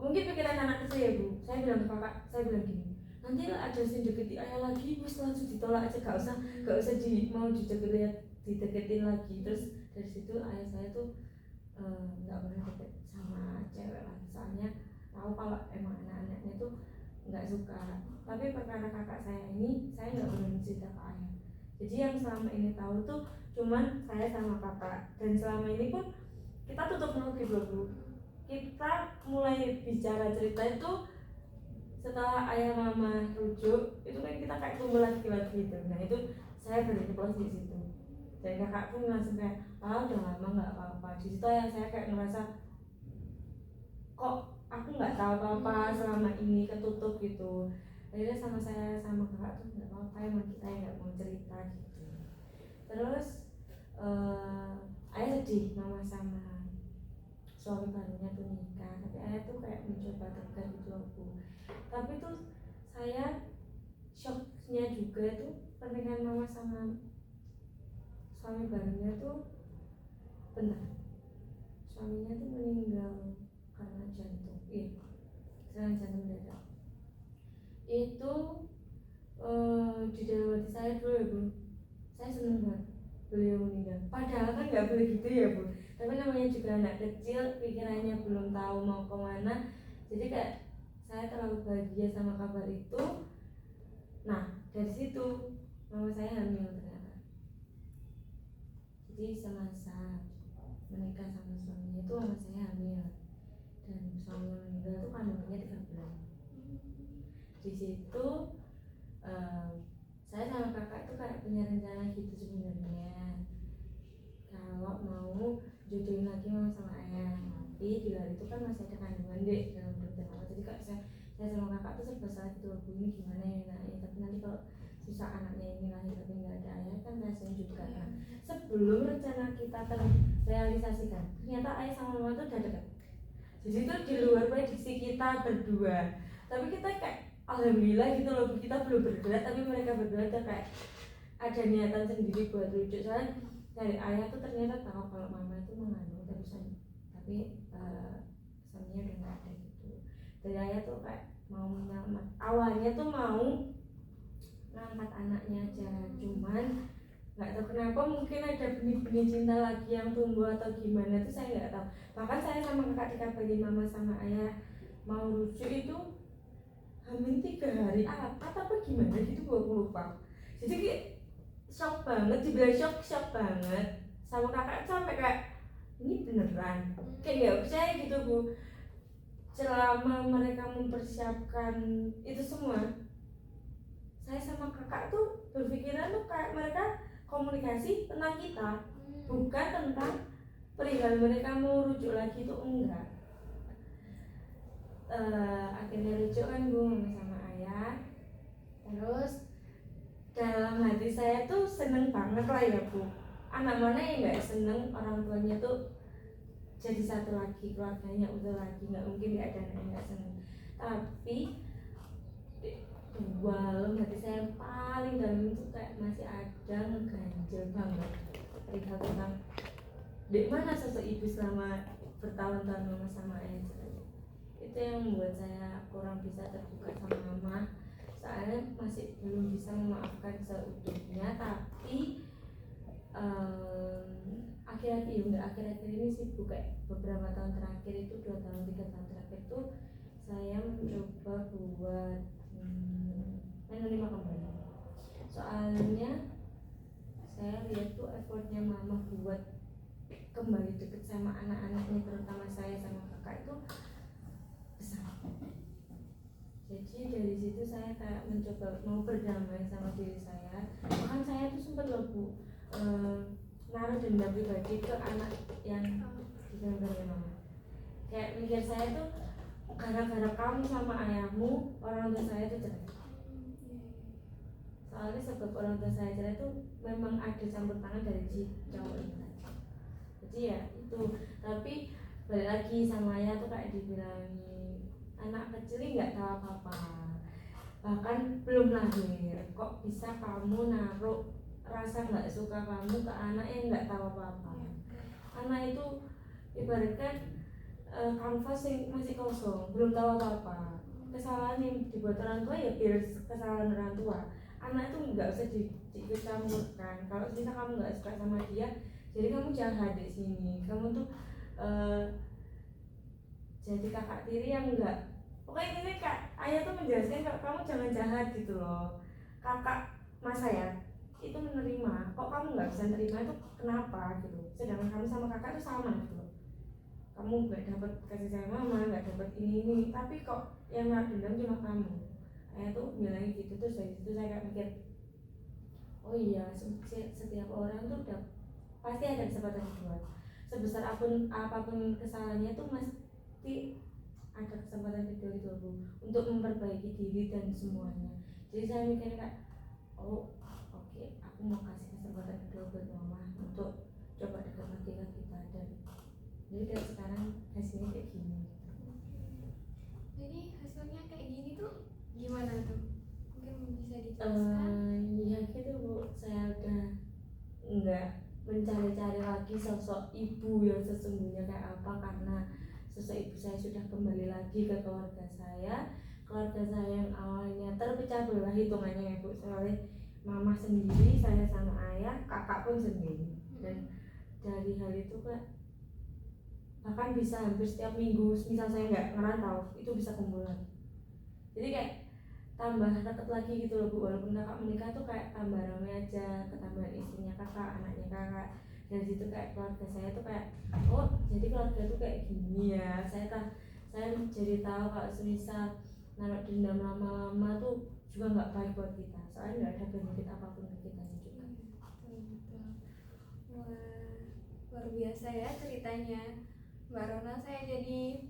[SPEAKER 2] mungkin pikiran anak kecil ya Bu, saya bilang ke kakak, saya bilang gini, nanti ada sing deketi ayah lagi, terus langsung ditolak aja, gak usah mau dideketin lagi. Terus dari situ ayah saya tuh nggak pernah deket sama cewek lagi, soalnya tahu kalau emang anak-anaknya tuh nggak suka. Tapi perkara kakak saya ini saya nggak pernah cerita ke ayah, jadi yang selama ini tahu tuh cuman saya sama kakak. Dan selama ini pun kita tutup mulut gitu loh Bu, kita mulai bicara cerita itu setelah ayah mama rujuk, itu kan kita kayak kumpul lagi gitu. Nah itu saya berhenti di situ, dan kakak pun langsung kayak udah lama nggak apa-apa. Di situ yang saya kayak ngerasa kok aku nggak tahu apa-apa selama ini, ketutup gitu. Akhirnya saya sama kakak tuh nggak apa-apa, emang kita nggak mau cerita gitu. Terus ayah sedih mama sama suami barunya tuh nikah, tapi ayah tuh kayak mencoba tegar gitu aku. Tapi tuh saya shocknya juga tuh pernikahan mama sama suami barunya tuh benar, suaminya tuh meninggal karena jantung, serangan jantung mendadak. Itu di dalam hati saya dulu ya Bu, saya seneng banget beliau meninggal. Padahal kan nggak boleh gitu ya Bu, tapi namanya juga anak kecil, pikirannya belum tahu mau kemana, jadi kayak saya terlalu bahagia sama kabar itu. Nah dari situ mama saya hamil ternyata. Jadi semasa menikah sama suaminya itu mama saya hamil, dan suaminya meninggal tuh kandungannya 3 bulan. Di situ saya sama kakak tuh kayak punya rencana gitu sebenarnya, kalau mau jodohin lagi mama sama ayah, tapi di luar itu kan masih ada kandungan dek dalam perut mama. Jadi kak saya sama kakak tuh serba salah gitu loh, ini gimana ya enaknya, tapi nanti kalau susah anaknya ini lahir tapi nggak ada ayah kan kasian juga. Nah, sebelum rencana kita terrealisasikan, ternyata ayah sama mama tuh udah dekat. Jadi itu di luar prediksi kita berdua, tapi kita kayak alhamdulillah gitu loh, kita belum bergerak tapi mereka berdua udah kayak ada niatan sendiri buat rujuk. Soalnya dari ayah tuh ternyata tahu kalau mama itu mengandung terusan, tapi suaminya udah nggak ada gitu. Dari ayah tuh kayak mau menyelamat, awalnya tuh mau ngangkat anaknya aja, cuman nggak tahu kenapa mungkin ada benih-benih cinta lagi yang tumbuh atau gimana tuh saya nggak tahu. Bahkan saya sama kakak dikabari mama sama ayah mau rujuk itu hamin 3 hari apa gimana gitu, aku lupa. Jadi kayak shock banget, dibilang shock banget sama kakak sampai kayak ini beneran, kayak nggak percaya gitu bu. Selama mereka mempersiapkan itu semua, saya sama kakak tuh berpikiran tuh kayak mereka komunikasi tentang kita, bukan tentang perihal mereka mau rujuk lagi itu enggak. Akhirnya rujuk kan bu sama ayah. Terus dalam hati saya tuh seneng banget lah ya bu, anak mana yang nggak seneng orang tuanya tuh jadi satu lagi, keluarganya udah lagi, nggak mungkin nggak ada anak yang nggak seneng. Tapi dalam hati saya yang paling dalam itu kayak masih ada ngeganjel banget perihal tentang di mana sosok ibu selama bertahun-tahun mama sama ayah. Itu yang membuat saya kurang bisa terbuka sama mama, soalnya masih belum bisa memaafkan seutuhnya. Tapi akhir-akhir ini sih bu, kayak beberapa tahun terakhir itu 2 tahun 3 tahun terakhir tuh saya mencoba buat menerima kembali. Soalnya saya lihat tuh effortnya mama buat kembali deket sama anak-anaknya, terutama saya sama kakak itu besar. Jadi dari situ saya kayak mencoba mau berdamai sama diri saya. Bahkan saya tuh sempat loh bu naruh dendam pribadi ke anak yang digangguin mama. Kayak mikir saya tuh gara-gara kamu sama ayahmu orang tua saya tuh cerai. Soalnya sebab orang tua saya cerai tuh memang ada campur tangan dari si cowok ini. Jadi ya itu, tapi balik lagi sama ayah tuh kayak dibilangin anak kecil nggak tahu apa-apa, bahkan belum lahir kok bisa kamu naruh rasa nggak suka kamu ke anak yang nggak tahu apa-apa. Anak itu ibaratkan kanvas yang masih kosong, belum tahu apa-apa. Kesalahan yang dibuat orang tua ya biar kesalahan orang tua. Anak itu nggak usah dicampurkan. Kalau misalnya kamu nggak suka sama dia, jadi kamu jahat di sini. Kamu tuh jadi kakak tiri yang enggak. Pokoknya ini kak ayah tuh menjelaskan kalau kamu jangan jahat gitu loh. Kakak mas saya itu menerima, kok kamu nggak bisa terima itu kenapa gitu. Sedangkan kamu sama kakak tuh sama gitu loh. Kamu nggak dapat kasih sayang mama, nggak dapat ini, tapi kok yang naruh dendam cuma kamu. Ayah tuh bilangnya gitu. Terus dari situ saya kayak mikir, oh iya setiap orang tuh udah pasti ada kesempatan kedua. Sebesar apapun kesalahannya tuh mesti ada kesempatan kedua itu bu, untuk memperbaiki diri dan semuanya. Jadi saya mikir kayak oh oke, aku mau kasih kesempatan kedua buat mama untuk coba dekat lagi ke kita. Dan jadi dari sekarang hasilnya kayak gini.
[SPEAKER 1] Jadi hasilnya kayak gini tuh gimana tuh? Mungkin bisa dijelaskan?
[SPEAKER 2] Ya gitu bu, saya udah nggak mencari-cari lagi sosok ibu yang sesungguhnya kayak apa, karena sosok ibu saya sudah kembali lagi ke keluarga saya yang awalnya terpecah belah hitungannya ya bu, soalnya mama sendiri, saya sama ayah, kakak pun sendiri. Dan dari hal itu kak bahkan bisa hampir setiap minggu misal saya nggak ngerantau itu bisa kumpul lagi. Jadi kayak tambah deket lagi gitu loh bu, walaupun kakak menikah tuh kayak tambah ramai aja, ketambahan istrinya kakak, anaknya kakak. Dari situ kayak keluarga saya tuh kayak oh jadi keluarga tuh kayak gini ya. saya jadi tahu kalau semisal naruh dendam lama-lama tuh juga nggak baik buat kita, soalnya nggak ada benefit apapun ke kita juga.
[SPEAKER 1] Betul. Wah, luar biasa ya ceritanya Mbak Rona. Saya jadi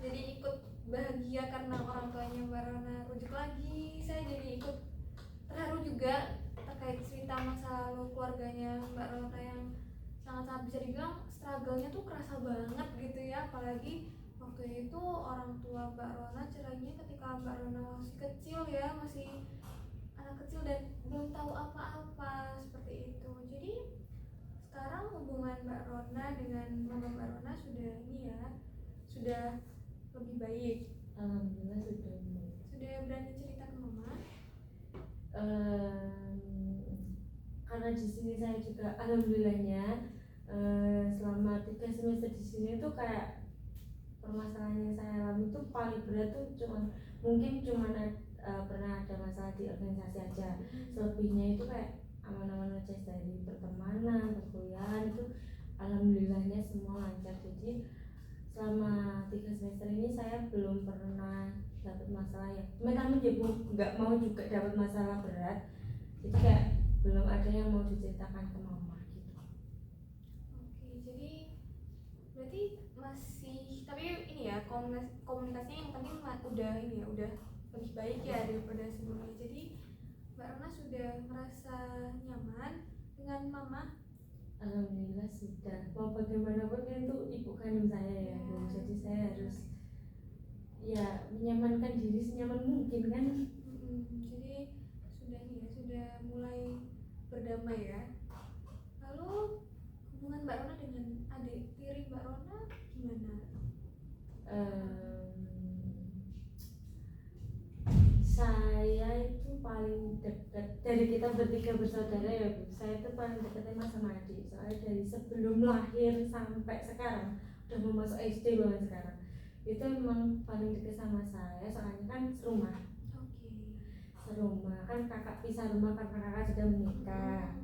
[SPEAKER 1] ikut bahagia karena orang tuanya Mbak Rona rujuk lagi. Saya jadi ikut terharu juga terkait cerita masa lalu keluarganya Mbak Rona yang sangat-sangat bisa dibilang struggle-nya tuh kerasa banget gitu ya. Apalagi waktu itu orang tua Mbak Rona cerainya ketika Mbak Rona masih kecil ya, masih anak kecil dan belum tahu apa-apa seperti itu. Jadi sekarang hubungan Mbak Rona dengan mama Mbak Rona sudah ini ya, sudah lebih baik.
[SPEAKER 2] Alhamdulillah
[SPEAKER 1] Sudah berani cerita ke mama.
[SPEAKER 2] Karena di sini saya juga alhamdulillahnya selama 3 semester di sini tuh kayak permasalahan yang saya alami tuh paling berat tuh mungkin cuma pernah ada masalah di organisasi aja. Selebihnya itu kayak aman-aman aja, dari pertemanan, perkuliahan itu alhamdulillahnya semua lancar. Jadi selama 3 semester ini saya belum pernah dapat masalah ya. Kami nggak mau juga dapat masalah berat. Jadi kayak belum ada yang mau diceritakan ke mama gitu.
[SPEAKER 1] Oke, jadi berarti masih, tapi ini ya komunikasinya yang penting udah ini ya, udah lebih baik ya daripada sebelumnya. Jadi Mbak Rona sudah merasa nyaman dengan mama.
[SPEAKER 2] Alhamdulillah sudah. Mau bagaimanapun kan itu ibu kandung saya ya, Bu. Jadi saya harus ya menyamankan diri senyaman mungkin kan.
[SPEAKER 1] Jadi sudah ini ya, sudah mulai berdamai ya. Lalu hubungan Mbak Rona dengan adik tiri Mbak Rona gimana?
[SPEAKER 2] Saya itu paling dekat dari kita bertiga bersaudara ya, Bu. Saya itu paling dekat emang sama adik. Soalnya dari sebelum lahir sampai sekarang, udah mau masuk SD bahkan sekarang, itu emang paling dekat sama saya. Soalnya kan serumah. Serumah kan, kakak pisah rumah karena kakak sudah menikah.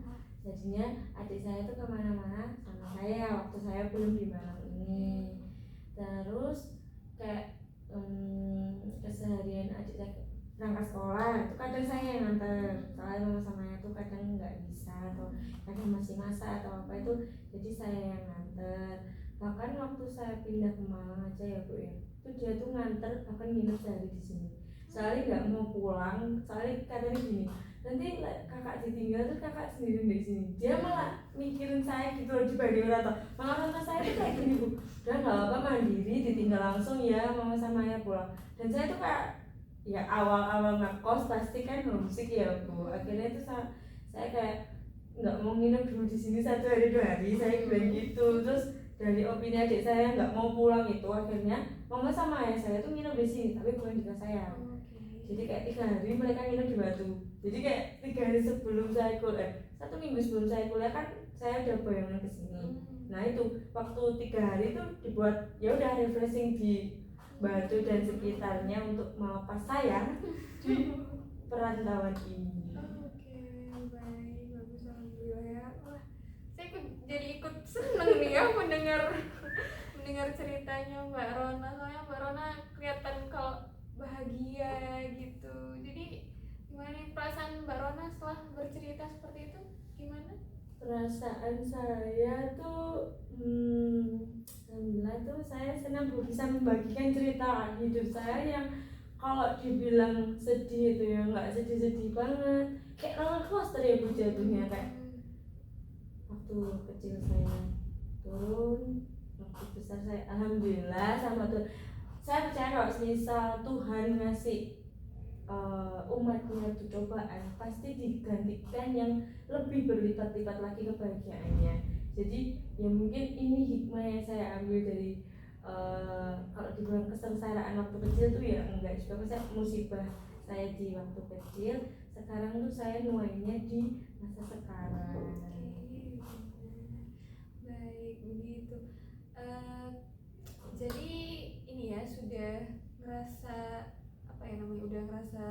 [SPEAKER 2] Jadinya adik saya itu kemana-mana sama saya waktu saya belum di Malang ini. Terus kayak keseharian adik saya berangkat sekolah itu kadang saya yang nganter, soalnya mama samanya tuh kadang nggak bisa atau kadang masih masak atau apa itu, jadi saya yang nganter. Bahkan waktu saya pindah ke Malang aja ya, Bu ya, itu dia tuh nganter bahkan nginep sehari di sini. Soalnya nggak mau pulang, soalnya katanya gini, nanti kakak ditinggal tuh kakak sendiri di sini. Dia malah mikirin saya gitu loh dibanding orang tua. Malah orang saya tuh kayak gini, Bu, udah nggak apa-apa mandiri, ditinggal langsung ya mama sama ayah pulang. Dan saya tuh kayak ya awal-awal ngekos pasti kan homesick ya, Bu. Akhirnya itu saya kayak nggak mau nginep dulu di sini 1 hari 2 hari, saya bilang gitu. Terus dari opini adik saya nggak mau pulang itu, akhirnya mama sama ayah saya tuh nginep di sini tapi bukan di kos saya. Jadi kayak 3 hari mereka nginep di Batu. Jadi kayak 3 hari sebelum saya kuliah, 1 minggu sebelum saya kuliah kan saya udah bayangan kesini. Nah itu waktu 3 hari itu dibuat ya udah refreshing di Batu dan sekitarnya untuk melepas saya di perantauan ini.
[SPEAKER 1] Oke, baik, bagus, alhamdulillah ya. Wah, saya jadi ikut seneng nih ya mendengar ceritanya Mbak Rona. Soalnya Mbak Rona kelihatan kalau bahagia gitu. Jadi gimana nih perasaan Mbak Rona setelah bercerita seperti itu? Gimana?
[SPEAKER 2] Perasaan saya tuh alhamdulillah tuh saya senang bisa membagikan cerita hidup saya yang kalau dibilang sedih itu ya nggak sedih-sedih banget, kayak roller coaster ya, Bu, jatuhnya. Kayak waktu kecil saya turun, waktu besar saya alhamdulillah sama tuh. Saya percaya kalau misal Tuhan ngasih umatnya itu cobaan, pasti digantikan yang lebih berlipat-lipat lagi kebahagiaannya. Jadi ya mungkin ini hikmah yang saya ambil dari kalau dibilang kesengsaraan waktu kecil tuh ya enggak juga, saya musibah saya di waktu kecil, sekarang tuh saya nuainya di masa sekarang.
[SPEAKER 1] Baik, begitu. Jadi ini ya sudah ngerasa apa ya namanya, udah ngerasa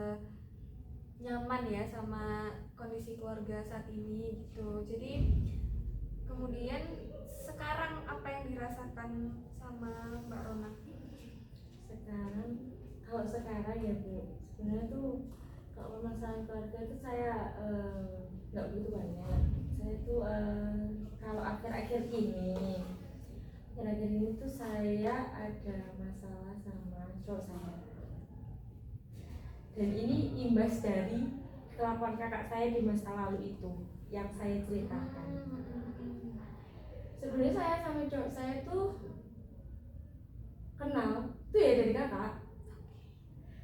[SPEAKER 1] nyaman ya sama kondisi keluarga saat ini gitu. Jadi kemudian sekarang apa yang dirasakan sama Mbak Rona?
[SPEAKER 2] Kalau sekarang ya Bu, sebenarnya tuh kalau permasalahan keluarga itu saya nggak begitu banyak. Saya tuh kalau akhir-akhir ini tuh saya ada masalah sama cowok saya. Dan ini imbas dari kelakuan kakak saya di masa lalu itu yang saya ceritakan. Sebenarnya saya sama cowok saya tuh kenal tuh ya dari kakak.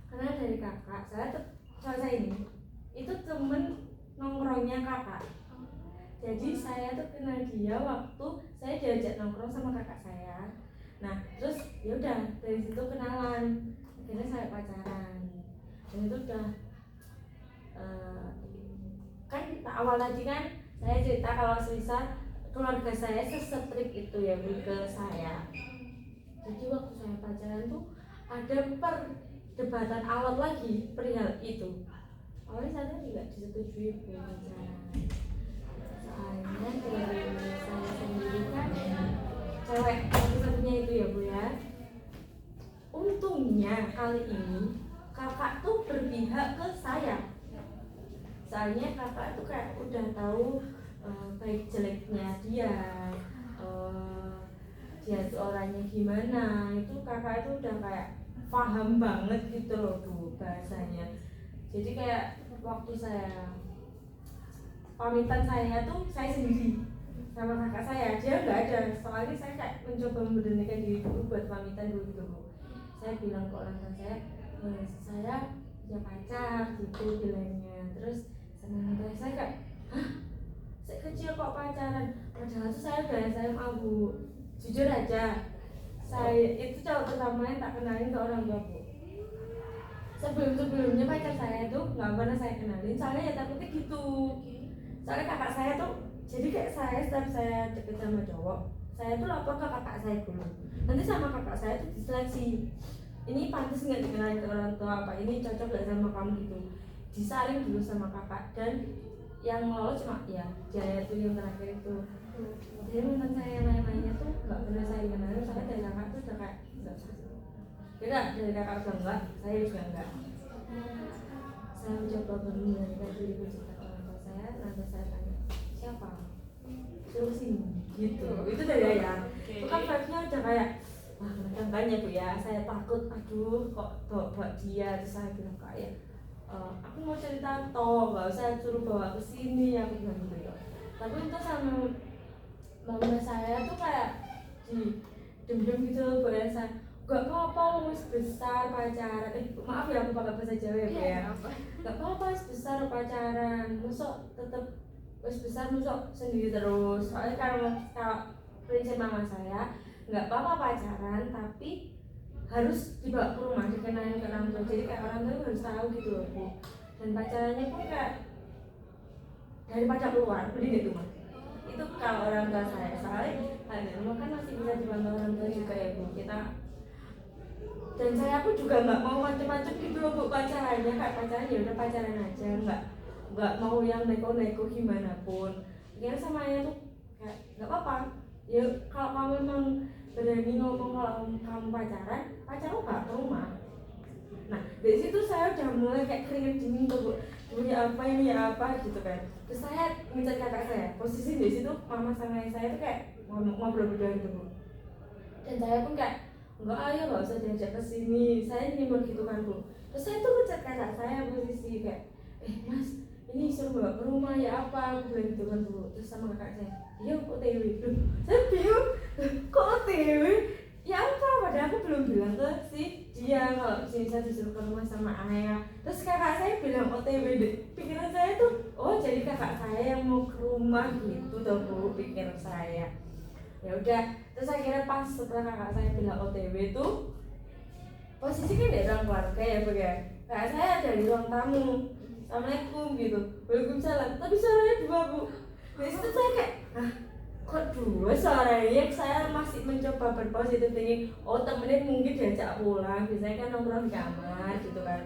[SPEAKER 2] Kenal dari kakak. Cowok saya ini itu temen nongkrongnya kakak. Jadi saya tuh kenal dia waktu saya diajak nongkrong sama kakak saya. Nah terus ya udah dari situ kenalan, akhirnya saya pacaran. Dan itu udah kan awal tadi kan saya cerita kalau semisal keluarga saya sesetrik itu ya ke saya. Jadi waktu saya pacaran tuh ada perdebatan alot lagi perihal itu. Awalnya saya tidak disetujui pacaran. Soalnya dari saya sendiri kan cewek satu-satunya itu ya Bu ya. Untungnya kali ini kakak tuh berpihak ke saya. Soalnya kakak tuh kayak udah tahu baik jeleknya dia tuh orangnya gimana. Itu kakak itu udah kayak paham banget gitu loh Bu bahasanya. Jadi kayak waktu saya pamitan saya tuh saya sendiri sama kakak saya, dia nggak ada. Soalnya saya kayak mencoba memberanikan diri dulu buat pamitan dulu gitu Bu. Saya bilang ke orang tua saya punya pacar gitu bilangnya. Terus sama orang tua saya kayak, hah? Saya kecil kok pacaran? Padahal tuh saya udah SMA Bu. Jujur aja, saya itu cowok pertama yang tak kenalin ke orang tua Bu. Sebelumnya pacar saya tuh nggak pernah saya kenalin, soalnya ya takutnya gitu. Soalnya kakak saya tuh, jadi kayak setiap saya deket sama cowok, saya tuh lapor ke kakak saya dulu. Nanti sama kakak saya tuh diseleksi, ini pantas nggak dikenalin ke orang tua, apa ini cocok nggak sama kamu gitu. Disaring dulu sama kakak, dan yang lolos cuma ya dia tuh yang terakhir itu. Jadi menurut saya lain-lainnya tuh nggak pernah saya kenalin, soalnya dari kakak tuh udah kayak nggak. Beda dari kakak udah enggak, saya juga enggak. Saya mencoba memberanikan diri cerita ke orang tua saya, nanti saya tanya siapa, suruh sini gitu. Itu dari ayah. Itu kan vibe-nya udah kayak wah menegangkannya Bu ya. Saya takut, aduh kok bawa dia. Terus saya bilang ke ayah, aku mau cerita toh, nggak usah suruh bawa ke sini, aku bilang gitu. Tapi itu sama mama saya tuh kayak di dem-dem gitu Bu ya. Saya gak apa-apa wis besar pacaran. Maaf ya aku pakai bahasa Jawa ya Bu ya. Gak apa-apa wis besar pacaran. Masuk tetep wis besar masuk sendiri terus. Soalnya kalau prinsip mama saya gak apa-apa pacaran, tapi harus dibawa ke rumah, dikenalin ke orang tua. Jadi kayak orang tua harus tahu gitu loh Bu. Dan pacarannya pun kayak daripada keluar, beli di rumah. Itu kalau orang tua saya. Soalnya di rumah kan masih bisa dibantu orang tua juga ya Bu. Dan saya pun juga nggak mau macam-macam gitu loh Bu pacarannya. Kayak pacaran ya udah pacaran aja, nggak mau yang neko-neko gimana pun. Akhirnya sama ayah tuh kayak nggak apa-apa. Ya kalau kamu memang berani ngomong kalau kamu pacaran bawa ke rumah. Nah dari situ saya udah mulai kayak keringet dingin tuh Bu. Ini apa gitu kan. Terus saya minta kakak saya. Posisi di situ mama sama ayah saya tuh kayak ngobrol berdua gitu Bu. Dan saya pun kayak enggak, ayo nggak usah diajak ke sini, saya nyimpen gitu kan Bu. Terus saya tuh ngechat kakak saya posisi kayak, Mas, ini suruh bawa ke rumah ya apa, aku bilang gitu kan Bu. Terus sama kakak saya, iya OTW. Loh, saya bingung, kok OTW? Ya apa, padahal aku belum bilang ke dia kalau sini saya disuruh ke rumah sama ayah. Terus kakak saya bilang OTW deh. Pikiran saya tuh, oh jadi kakak saya yang mau ke rumah gitu tuh Bu, pikiran saya. Ya udah, terus akhirnya pas setelah kakak saya bilang OTW itu posisi kan di ruang keluarga ya Bu ya. Kakak saya ada di ruang tamu, assalamualaikum gitu, waalaikumsalam, tapi suaranya dua Bu. Dari situ saya kayak, kok dua suaranya? Saya masih mencoba berpositif thinking, oh temennya mungkin diajak pulang, biasanya kan nongkrong di kamar gitu kan.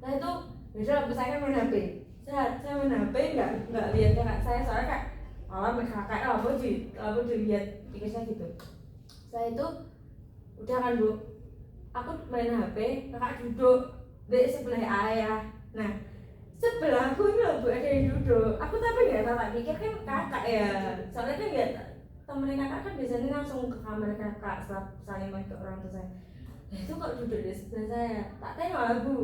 [SPEAKER 2] Nah itu, biasanya saya kan main HP, saya main HP nggak lihat kakak saya, soalnya kayak malah kakak aku dilihat pikir saya gitu. Saya itu udah kan Bu, aku main HP, kakak duduk di sebelah ayah. Nah, sebelahku ini loh Bu ada yang duduk. Aku tapi nggak tak pikir kan kakak ya. Soalnya kan nggak temen kakak kan biasanya langsung ke kamar kakak setelah saling main ke orang tua saya. Nah itu kok duduk di sebelah saya. Tak tengok lah Bu.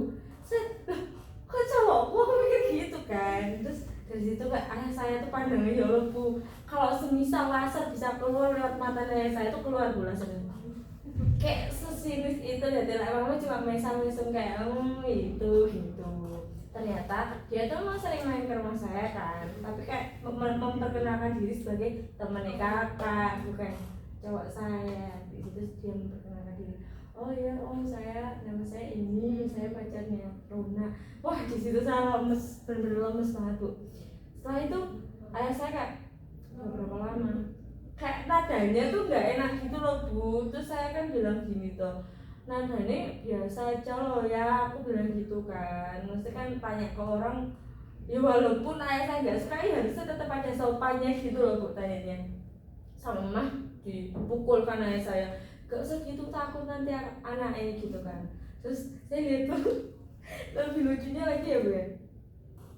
[SPEAKER 2] Set, loh, kok cowokku aku mikir gitu kan. Terus dari situ kayak ayah saya tuh pandangnya ya Allah Bu. Kalau semisal laser bisa keluar lewat mata ayah saya tuh keluar Bu lasernya. Kayak sesinis itu ya, tidak emang cuma mesam-mesam kayak itu gitu. Ternyata dia tuh emang sering main ke rumah saya kan, tapi kayak memperkenalkan diri sebagai temennya kakak, bukan cowok saya. Di situ dia memperkenalkan diri. Oh ya, om saya nama saya ini, saya pacarnya Rona. Wah di situ saya lemes, bener-bener lemes banget Bu. Setelah itu ayah saya kayak berapa lama kayak nadanya tuh nggak enak gitu loh Bu. Terus saya kan bilang gini tuh, nadanya biasa aja loh ya, aku bilang gitu kan. Mesti kan tanya ke orang, ya walaupun ayah saya nggak suka ya harusnya tetap ada sopannya gitu loh Bu tanyanya. Sama mah dipukul kan ayah saya, gak usah gitu takut nanti anaknya gitu kan. Terus saya lihat tuh lebih lucunya lagi ya Bu ya,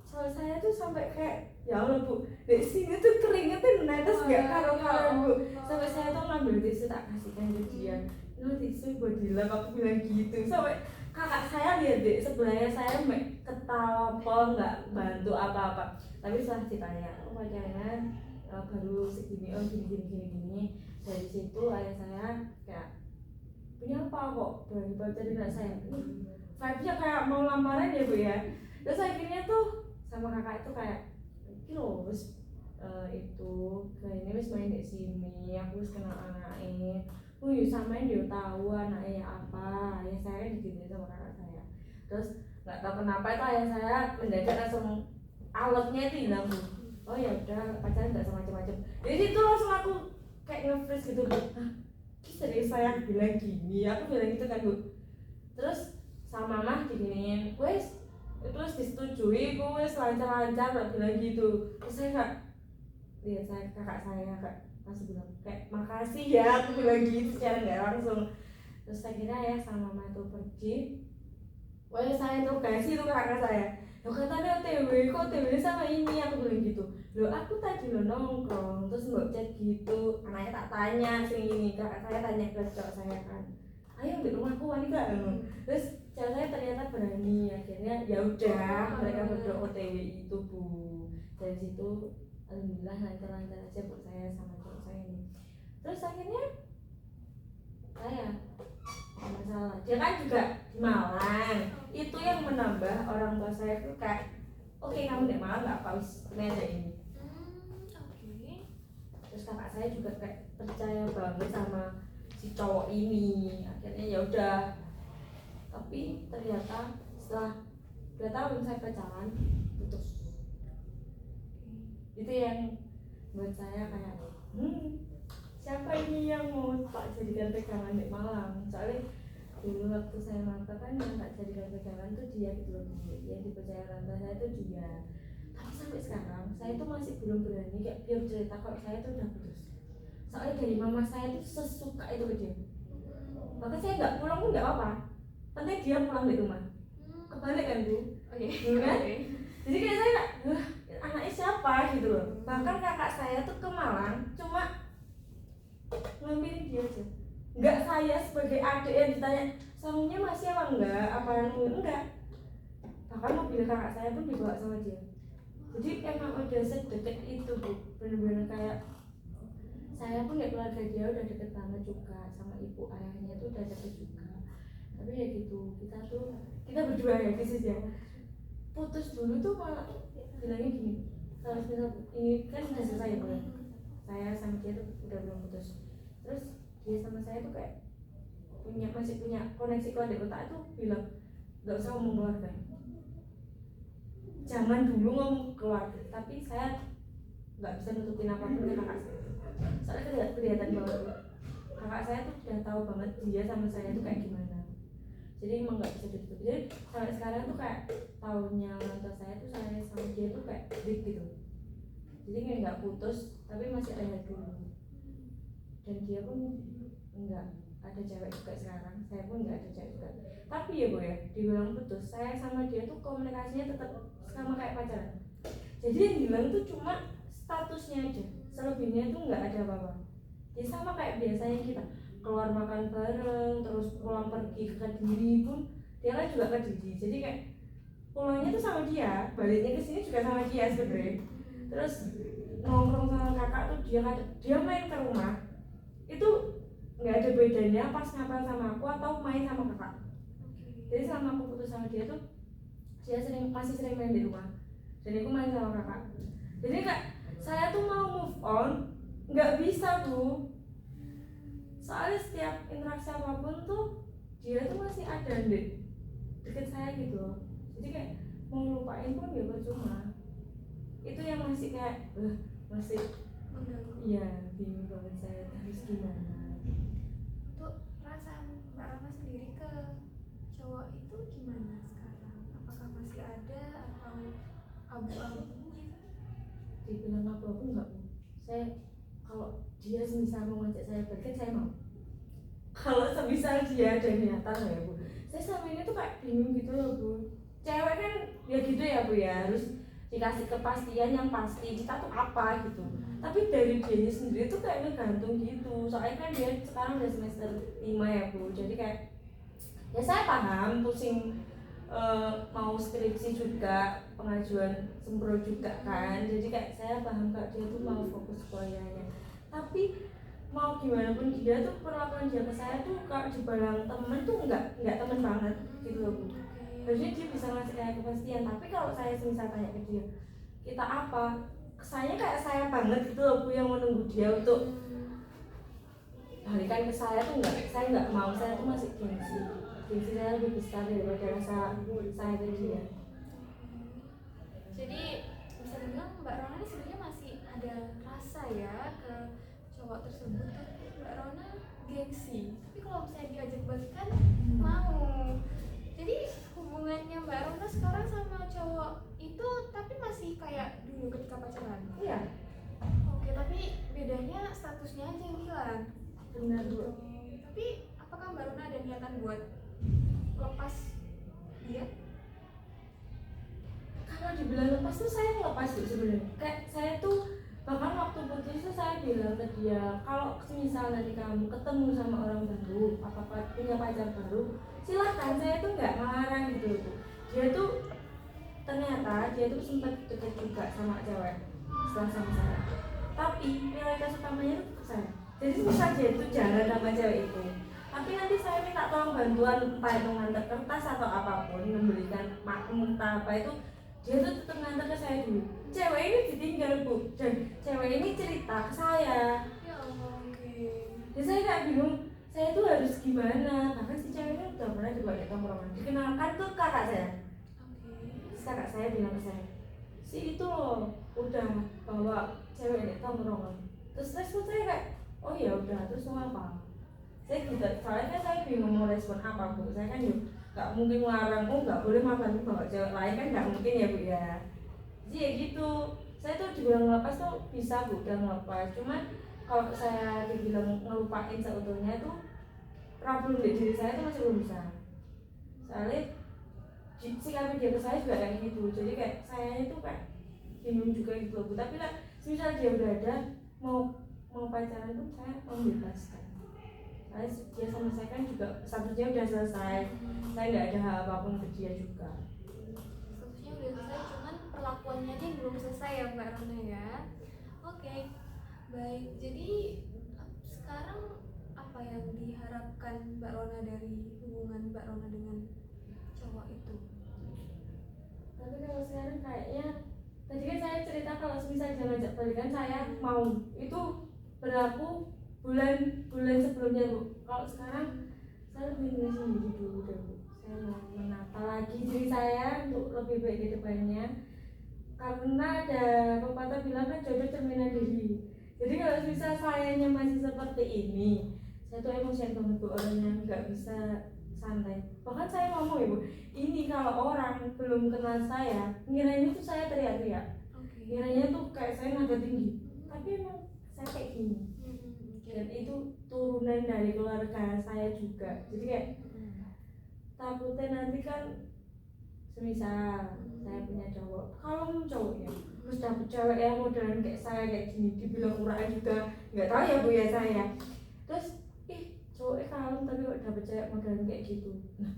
[SPEAKER 2] soal saya tuh sampai kayak ya Allah Bu, di sini tuh keringetin netes nggak karo-karo Bu. Sampai saya tuh ngambil tisu tak kasihkan ke dia. No tisu buat dilap, aku bilang gitu. Sampai kakak saya lihat deh sebelahnya saya ketawa apa nggak bantu apa-apa. Tapi setelah ditanya, oh pacarnya baru segini, oh gini. Dari situ ayah saya kayak punya apa kok berani pacarin anak saya. Vibe-nya kayak mau lamaran ya Bu ya. Terus akhirnya tuh sama kakak itu kayak terus itu kayaknya wis main di sini, aku wis kenal anaknya. Oh ya samain dia tahu anaknya apa. Ya saya digituin sama kakak saya. Terus nggak tahu kenapa itu ayah saya mendadak langsung alatnya itu hilang Bu. Oh ya udah pacaran nggak sama macam-macam. Jadi itu langsung aku kayak nge-freeze gitu Bu. Hah, serius saya bilang gini, aku bilang gitu kan Bu. Terus sama mama diginiin, wes terus disetujui, gue lancar-lancar gak bilang gitu. Terus saya kak lihat saya kakak saya kak masih bilang kayak makasih ya, aku bilang gitu secara nggak langsung. Terus akhirnya ya sama mama itu pergi, wah saya tuh kasih tuh kakak saya, lo katanya OTW, kok OTW sama ini, aku bilang gitu. Lo aku tadi lo nongkrong terus nggak chat gitu, anaknya tak tanya sing ini, kakak saya tanya ke cowok saya kan, ayo di rumahku wanita. Terus cewek saya ternyata berani, akhirnya ya udah mereka berdua OTW itu Bu. Dari situ alhamdulillah lancar-lancar aja buat saya sama cowok saya ini. Terus akhirnya saya masalah, dia kan juga di Malang, itu yang menambah orang tua saya tuh kayak oke, kamu di Malang nggak apa wis ini aja ini. Terus kakak saya juga kayak percaya banget sama si cowok ini, akhirnya ya udah. Tapi ternyata setelah 2 tahun saya pacaran putus. Itu yang buat saya kayak siapa ini yang mau tak jadikan pegangan di Malang. Soalnya dulu waktu saya mata kan yang tak jadikan pegangan tuh dia gitu loh, yang dipercaya orang saya tuh dia. Tapi sampai sekarang saya tuh masih belum berani kayak biar cerita kalau saya tuh udah putus. Soalnya dari mama saya tuh sesuka itu ke dia. Maka saya nggak pulang pun nggak apa-apa, penting dia pulang di rumah. Kebalik kan Bu? Kan? Jadi kayak saya anaknya siapa gitu loh. Bahkan kakak saya tuh ke Malang cuma ngambilin dia aja. Enggak saya sebagai adik yang ditanya suaminya masih apa enggak. Bahkan mobil kakak saya pun dibawa sama dia. Jadi emang udah sedekat itu Bu. Bener-bener kayak saya pun ya keluarga dia udah deket banget juga, sama ibu ayahnya tuh udah deket juga. Tapi ya gitu, kita berdua ya bisnis ya. Putus dulu tuh malah bilangnya gini, kalau misal ini kan udah selesai ya Bu. Saya sama dia tuh udah belum putus. Terus dia sama saya tuh kayak masih punya koneksi kuat di otak tuh bilang nggak usah ngomong keluarga. Jangan dulu ngomong keluarga, tapi saya nggak bisa nutupin apapun ke kakak saya. Soalnya kelihatan banget kakak saya tuh udah tahu banget dia sama saya tuh kayak gimana. Jadi emang nggak bisa ditutup. Jadi sampai sekarang tuh kayak tahunnya lantas saya tuh saya sama dia tuh kayak break gitu. Jadi nggak putus tapi masih ada dulu. Dan dia pun enggak ada cewek juga sekarang, saya pun nggak ada cewek juga. Tapi ya Bu ya, dibilang putus, saya sama dia tuh komunikasinya tetap sama kayak pacaran. Jadi yang hilang tuh cuma statusnya aja, selebihnya tuh nggak ada apa-apa. Ya sama kayak biasanya kita keluar makan bareng, terus pulang pergi ke Kediri pun dia kan juga ke Kediri. Jadi kayak pulangnya tuh sama dia, baliknya ke sini juga sama dia sebenarnya. Terus nongkrong sama kakak tuh dia main ke rumah itu nggak ada bedanya pas ngapel sama aku atau main sama kakak. Jadi selama aku putus sama dia tuh dia masih sering main di rumah dan aku main sama kakak. Jadi kayak saya tuh mau move on nggak bisa tuh, soalnya setiap interaksi apapun tuh dia tuh masih ada deh deket saya gitu loh. Jadi kayak mau lupain pun ya percuma. Itu yang masih kayak masih iya bingung banget saya harus gimana.
[SPEAKER 1] Untuk perasaan Mbak Rona sendiri ke cowok itu gimana sekarang? Apakah masih ada atau abu-abu gitu?
[SPEAKER 2] Dibilang abu-abu enggak Bu. Saya kalau dia semisal mau ngajak saya balikan saya mau. Kalau semisal dia ada niatan ya Bu, saya selama ini tuh kayak bingung gitu loh Bu. Cewek kan ya gitu ya Bu ya, harus dikasih kepastian yang pasti kita tuh apa gitu. Tapi dari dia sendiri tuh kayak ngegantung gitu. Soalnya kan dia sekarang udah semester 5 ya Bu. Jadi kayak ya saya paham pusing, mau skripsi juga, pengajuan sempro juga kan. Jadi kayak saya paham kalau dia tuh mau fokus kuliahnya. Tapi mau gimana pun dia tuh perlakuan dia ke saya tuh kalau dibilang temen tuh enggak temen banget gitu loh Bu. Harusnya dia bisa ngasih kayak kepastian. Tapi kalau saya misal tanya ke dia kita apa, kesannya kayak saya banget gitu loh Bu yang menunggu dia untuk balikan ke saya tuh enggak, saya enggak mau. Saya tuh masih gengsi saya lebih besar daripada rasa saya ke dia.
[SPEAKER 1] Jadi bisa dibilang Mbak Rona ini sebenarnya masih ada rasa ya ke cowok tersebut, tapi Mbak Rona gengsi. Tapi kalau misalnya diajak balikan mau. Jadi hubungannya Mbak Rona sekarang sama cowok itu tapi masih kayak dulu ketika pacaran?
[SPEAKER 2] Iya.
[SPEAKER 1] Oke, tapi bedanya statusnya aja yang hilang.
[SPEAKER 2] Benar Bu.
[SPEAKER 1] Tapi apakah Mbak Rona ada niatan buat lepas dia?
[SPEAKER 2] Kalau dibilang lepas tuh saya ngelepas Bu sebenarnya. Kayak saya tuh bahkan waktu putus tuh saya bilang ke dia, kalau misal nanti kamu ketemu sama orang baru, apa punya pacar baru, silahkan, saya tuh nggak melarang gitu Bu. Dia tuh ternyata dia tuh sempat deket juga sama cewek setelah sama saya. Tapi prioritas utamanya itu ke saya. Jadi misal dia tuh jalan sama cewek itu, tapi nanti saya minta tolong bantuan entah itu ngantar kertas atau apapun, membelikan makan entah apa itu, dia tuh tetap ngantar ke saya dulu. Cewek ini ditinggal Bu, dan cewek ini cerita ke saya.
[SPEAKER 1] Ya Allah, oke.
[SPEAKER 2] Jadi saya kayak bingung, saya tuh harus gimana. Bahkan si cewek ini udah pernah dibawa ke tongkrongan, dikenalkan tuh kakak saya. Terus kakak saya bilang ke saya, si itu loh udah bawa cewek ini tongkrongan. Terus respon saya kayak, oh ya udah, terus mau apa? Saya gitu, soalnya saya bingung mau respon apa Bu. Saya kan juga nggak mungkin ngelarang, oh nggak boleh makan bawa cewek lain, kan nggak mungkin ya Bu ya. Jadi ya gitu, saya tuh dibilang ngelepas tuh bisa Bu, udah ngelepas. Cuman kalau saya dibilang ngelupain seutuhnya tuh problem di diri saya tuh masih belum bisa. Soalnya sikap dia ke saya juga kayak gitu. Jadi kayak saya itu kayak bingung juga gitu Bu. Tapi lah, misal dia udah ada mau pacaran tuh saya membebaskan. Soalnya dia sama saya kan juga statusnya udah selesai. Saya nggak ada hal apapun ke dia juga.
[SPEAKER 1] Statusnya udah selesai, cuman perlakuannya aja yang belum selesai ya Mbak Rona ya. Oke, baik. Jadi sekarang apa yang diharapkan Mbak Rona dari hubungan Mbak Rona dengan cowok itu?
[SPEAKER 2] Tapi kalau sekarang kayaknya, tadi kan saya cerita kalau misalnya dia ngajak balikan saya mau, itu berlaku bulan sebelumnya Bu. Kalau sekarang saya lebih milih sendiri dulu deh Bu. Saya mau menata lagi diri saya untuk lebih baik ke depannya. Karena ada pepatah bilang kan jodoh cerminan diri. Jadi kalau misal sayanya masih seperti ini, saya tuh emosian banget Bu, orangnya nggak bisa santai. Bahkan saya ngomong ya Bu, ini kalau orang belum kenal saya, ngiranya tuh saya teriak-teriak. Ngiranya tuh kayak saya nada tinggi. Tapi emang saya kayak gini. Dan itu turunan dari keluarga saya juga. Jadi kayak takutnya nanti kan semisal saya punya cowok, kalau cowoknya terus dapet cewek yang modelan kayak saya kayak gini, dibilang kurang juga nggak tahu ya bu ya saya, terus cowoknya kalem tapi kok dapet cewek modelan kayak gitu, nah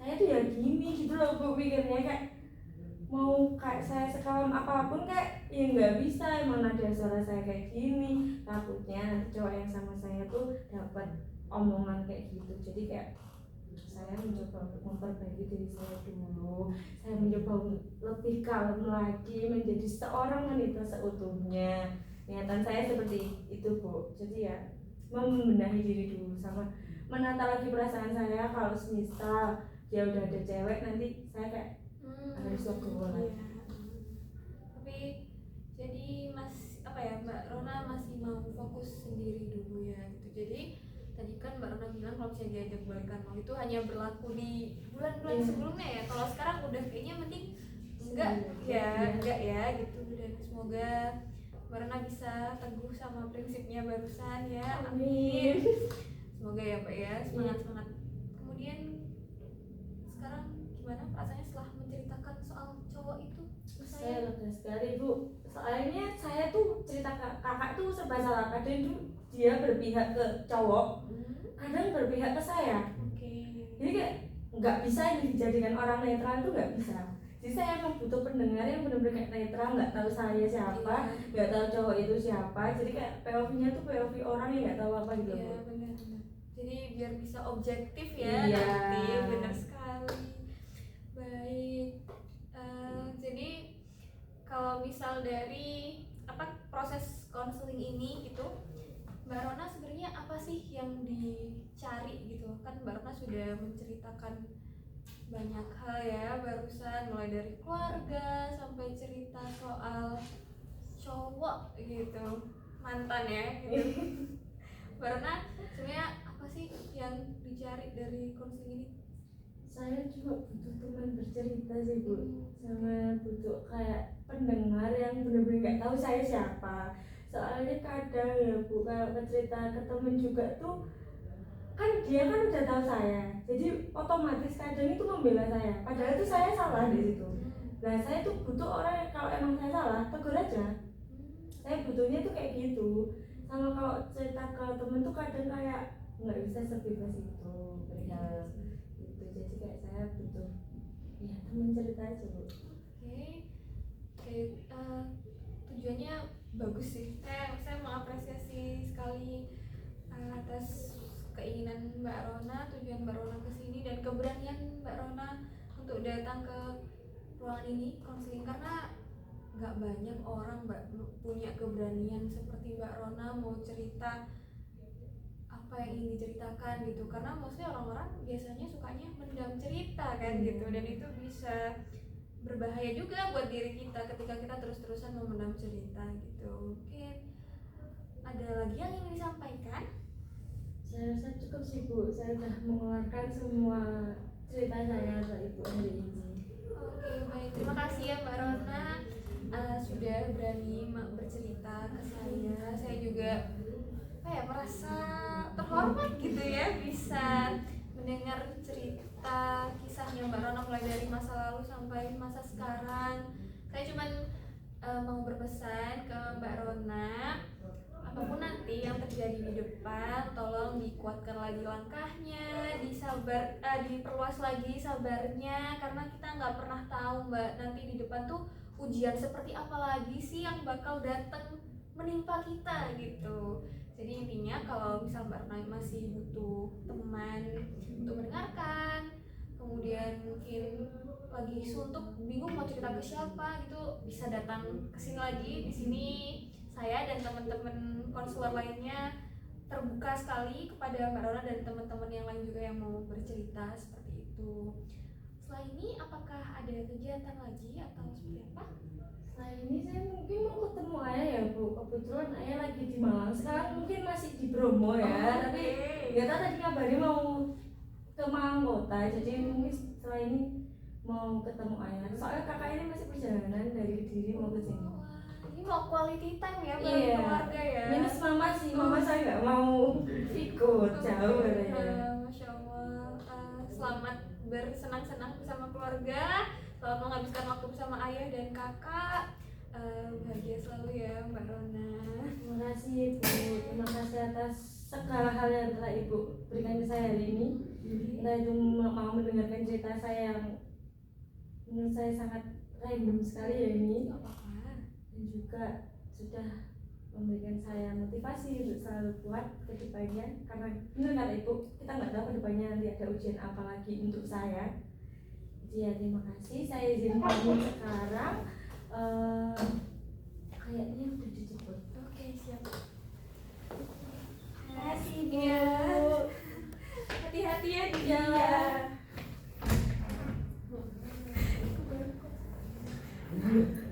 [SPEAKER 2] saya tuh ya gini gitu loh bu, pikirnya kayak mau kayak saya sekalem apapun kayak ya nggak bisa, emang nada suara saya kayak gini, takutnya nanti cowok yang sama saya tuh dapat omongan kayak gitu. Jadi kayak saya mencoba untuk memperbaiki diri saya dulu, saya mencoba lebih kalem lagi menjadi seorang wanita seutuhnya. Niatan saya seperti itu bu, jadi ya membenahi diri dulu sama menata lagi perasaan saya. Kalau semisal dia udah ada cewek nanti saya kayak harus legowo lagi.
[SPEAKER 1] Tapi jadi Mbak Rona masih mau fokus sendiri dulu ya gitu. Jadi tadi kan Mbak Rona bilang kalau misalnya diajak balikan mau itu hanya berlaku di bulan-bulan sebelumnya ya. Kalau sekarang udah kayaknya mending enggak ya gitu. Dan semoga Mbak Rona bisa teguh sama prinsipnya barusan ya. Amin. Semoga ya Mbak ya, semangat. Kemudian sekarang gimana perasaannya setelah menceritakan soal cowok itu?
[SPEAKER 2] Saya lega sekali bu, soalnya saya tuh cerita kakak tuh serba salah. Kadang tuh dia berpihak ke cowok, kadang berpihak ke saya. Jadi kayak nggak bisa ini dijadikan orang netral tuh nggak bisa. Jadi saya emang butuh pendengar yang benar-benar kayak netral, nggak tahu saya siapa, nggak tahu cowok itu siapa. Jadi kayak POV-nya tuh POV orang yang nggak tahu apa gitu.
[SPEAKER 1] Iya benar. Jadi biar bisa objektif ya nanti, benar sekali. Baik. Jadi kalau misal dari proses konseling ini gitu, Mbak Rona sebenarnya apa sih yang dicari gitu? Kan Mbak Rona sudah menceritakan banyak hal ya barusan, mulai dari keluarga sampai cerita soal cowok gitu, mantan ya gitu. Mbak Rona sebenarnya apa sih yang dicari dari konseling ini?
[SPEAKER 2] Saya juga butuh teman bercerita sih bu, sama butuh kayak pendengar yang benar-benar nggak tahu saya siapa. Soalnya kadang ya bu, kalau cerita ke temen juga tuh kan dia kan udah tahu saya, jadi otomatis kadang itu membela saya, padahal itu saya salah di situ. Nah saya tuh butuh orang yang kalau emang saya salah tegur aja. Saya butuhnya tuh kayak gitu. Sama kalau cerita ke temen tuh kadang kayak nggak bisa sebebas itu perihal itu. Jadi kayak saya butuh ya temen cerita aja bu.
[SPEAKER 1] Oke, tujuannya bagus sih. Saya mengapresiasi sekali atas keinginan Mbak Rona, tujuan Mbak Rona kesini dan keberanian Mbak Rona untuk datang ke ruangan ini konseling, karena nggak banyak orang punya keberanian seperti Mbak Rona mau cerita apa yang ingin diceritakan gitu, karena mostly orang-orang biasanya sukanya mendam cerita kan gitu, dan itu bisa berbahaya juga buat diri kita ketika kita terus-terusan memendam cerita gitu. Mungkin ada lagi yang ingin disampaikan?
[SPEAKER 2] Saya rasa cukup sih bu, saya sudah mengeluarkan semua cerita saya ke ibu hari ini.
[SPEAKER 1] Oke, baik, terima kasih ya Mbak Rona sudah berani bercerita ke saya. Saya juga merasa terhormat gitu ya bisa mendengar cerita kisahnya Mbak Rona mulai dari masa lalu sampai masa sekarang. Saya cuman mau berpesan ke Mbak Rona, apapun nanti yang terjadi di depan, tolong dikuatkan lagi langkahnya, diperluas lagi sabarnya, karena kita nggak pernah tahu Mbak nanti di depan tuh ujian seperti apa lagi sih yang bakal datang menimpa kita gitu. Jadi intinya kalau misal Mbak Rona masih butuh teman untuk mendengarkan, kemudian mungkin lagi suntuk bingung mau cerita ke siapa gitu, bisa datang ke sini lagi. Di sini saya dan teman-teman konselor lainnya terbuka sekali kepada Mbak Rona dan teman-teman yang lain juga yang mau bercerita seperti itu. Setelah ini apakah ada kegiatan lagi atau seperti apa?
[SPEAKER 2] Setelah ini saya mungkin mau ketemu ayah ya bu, kebetulan ayah lagi di Malang, sekarang mungkin masih di Bromo ya, tapi nggak tahu tadi kabarnya mau ke Malang kota, jadi mungkin setelah ini mau ketemu ayah. Soalnya kakak ini masih perjalanan dari Kediri mau ke sini.
[SPEAKER 1] Ini ini mau quality time ya bareng
[SPEAKER 2] Iya.
[SPEAKER 1] keluarga ya.
[SPEAKER 2] Minus mama sih, mama saya nggak mau ikut jauh katanya.
[SPEAKER 1] Masya Allah. Selamat bersenang-senang bersama keluarga. Selamat menghabiskan waktu bersama ayah dan kakak. Bahagia selalu ya Mbak Rona.
[SPEAKER 2] Terima kasih Ibu, terima kasih atas segala hal yang telah Ibu berikan ke saya hari ini. Kita itu mau mendengarkan cerita saya yang menurut saya sangat random sekali ya ini,
[SPEAKER 1] Gak apa-apa.
[SPEAKER 2] dan juga sudah memberikan saya motivasi untuk selalu kuat ke depannya, karena benar kata Ibu, kita nggak tahu ke depannya nanti ada ujian apa lagi untuk saya. Jadi ya terima kasih, saya izin pamit sekarang. Kayaknya udah dijemput.
[SPEAKER 1] Oke, siap.
[SPEAKER 2] Terima kasih Bu.
[SPEAKER 1] Iya. Hati-hati ya di
[SPEAKER 2] Iya.
[SPEAKER 1] jalan.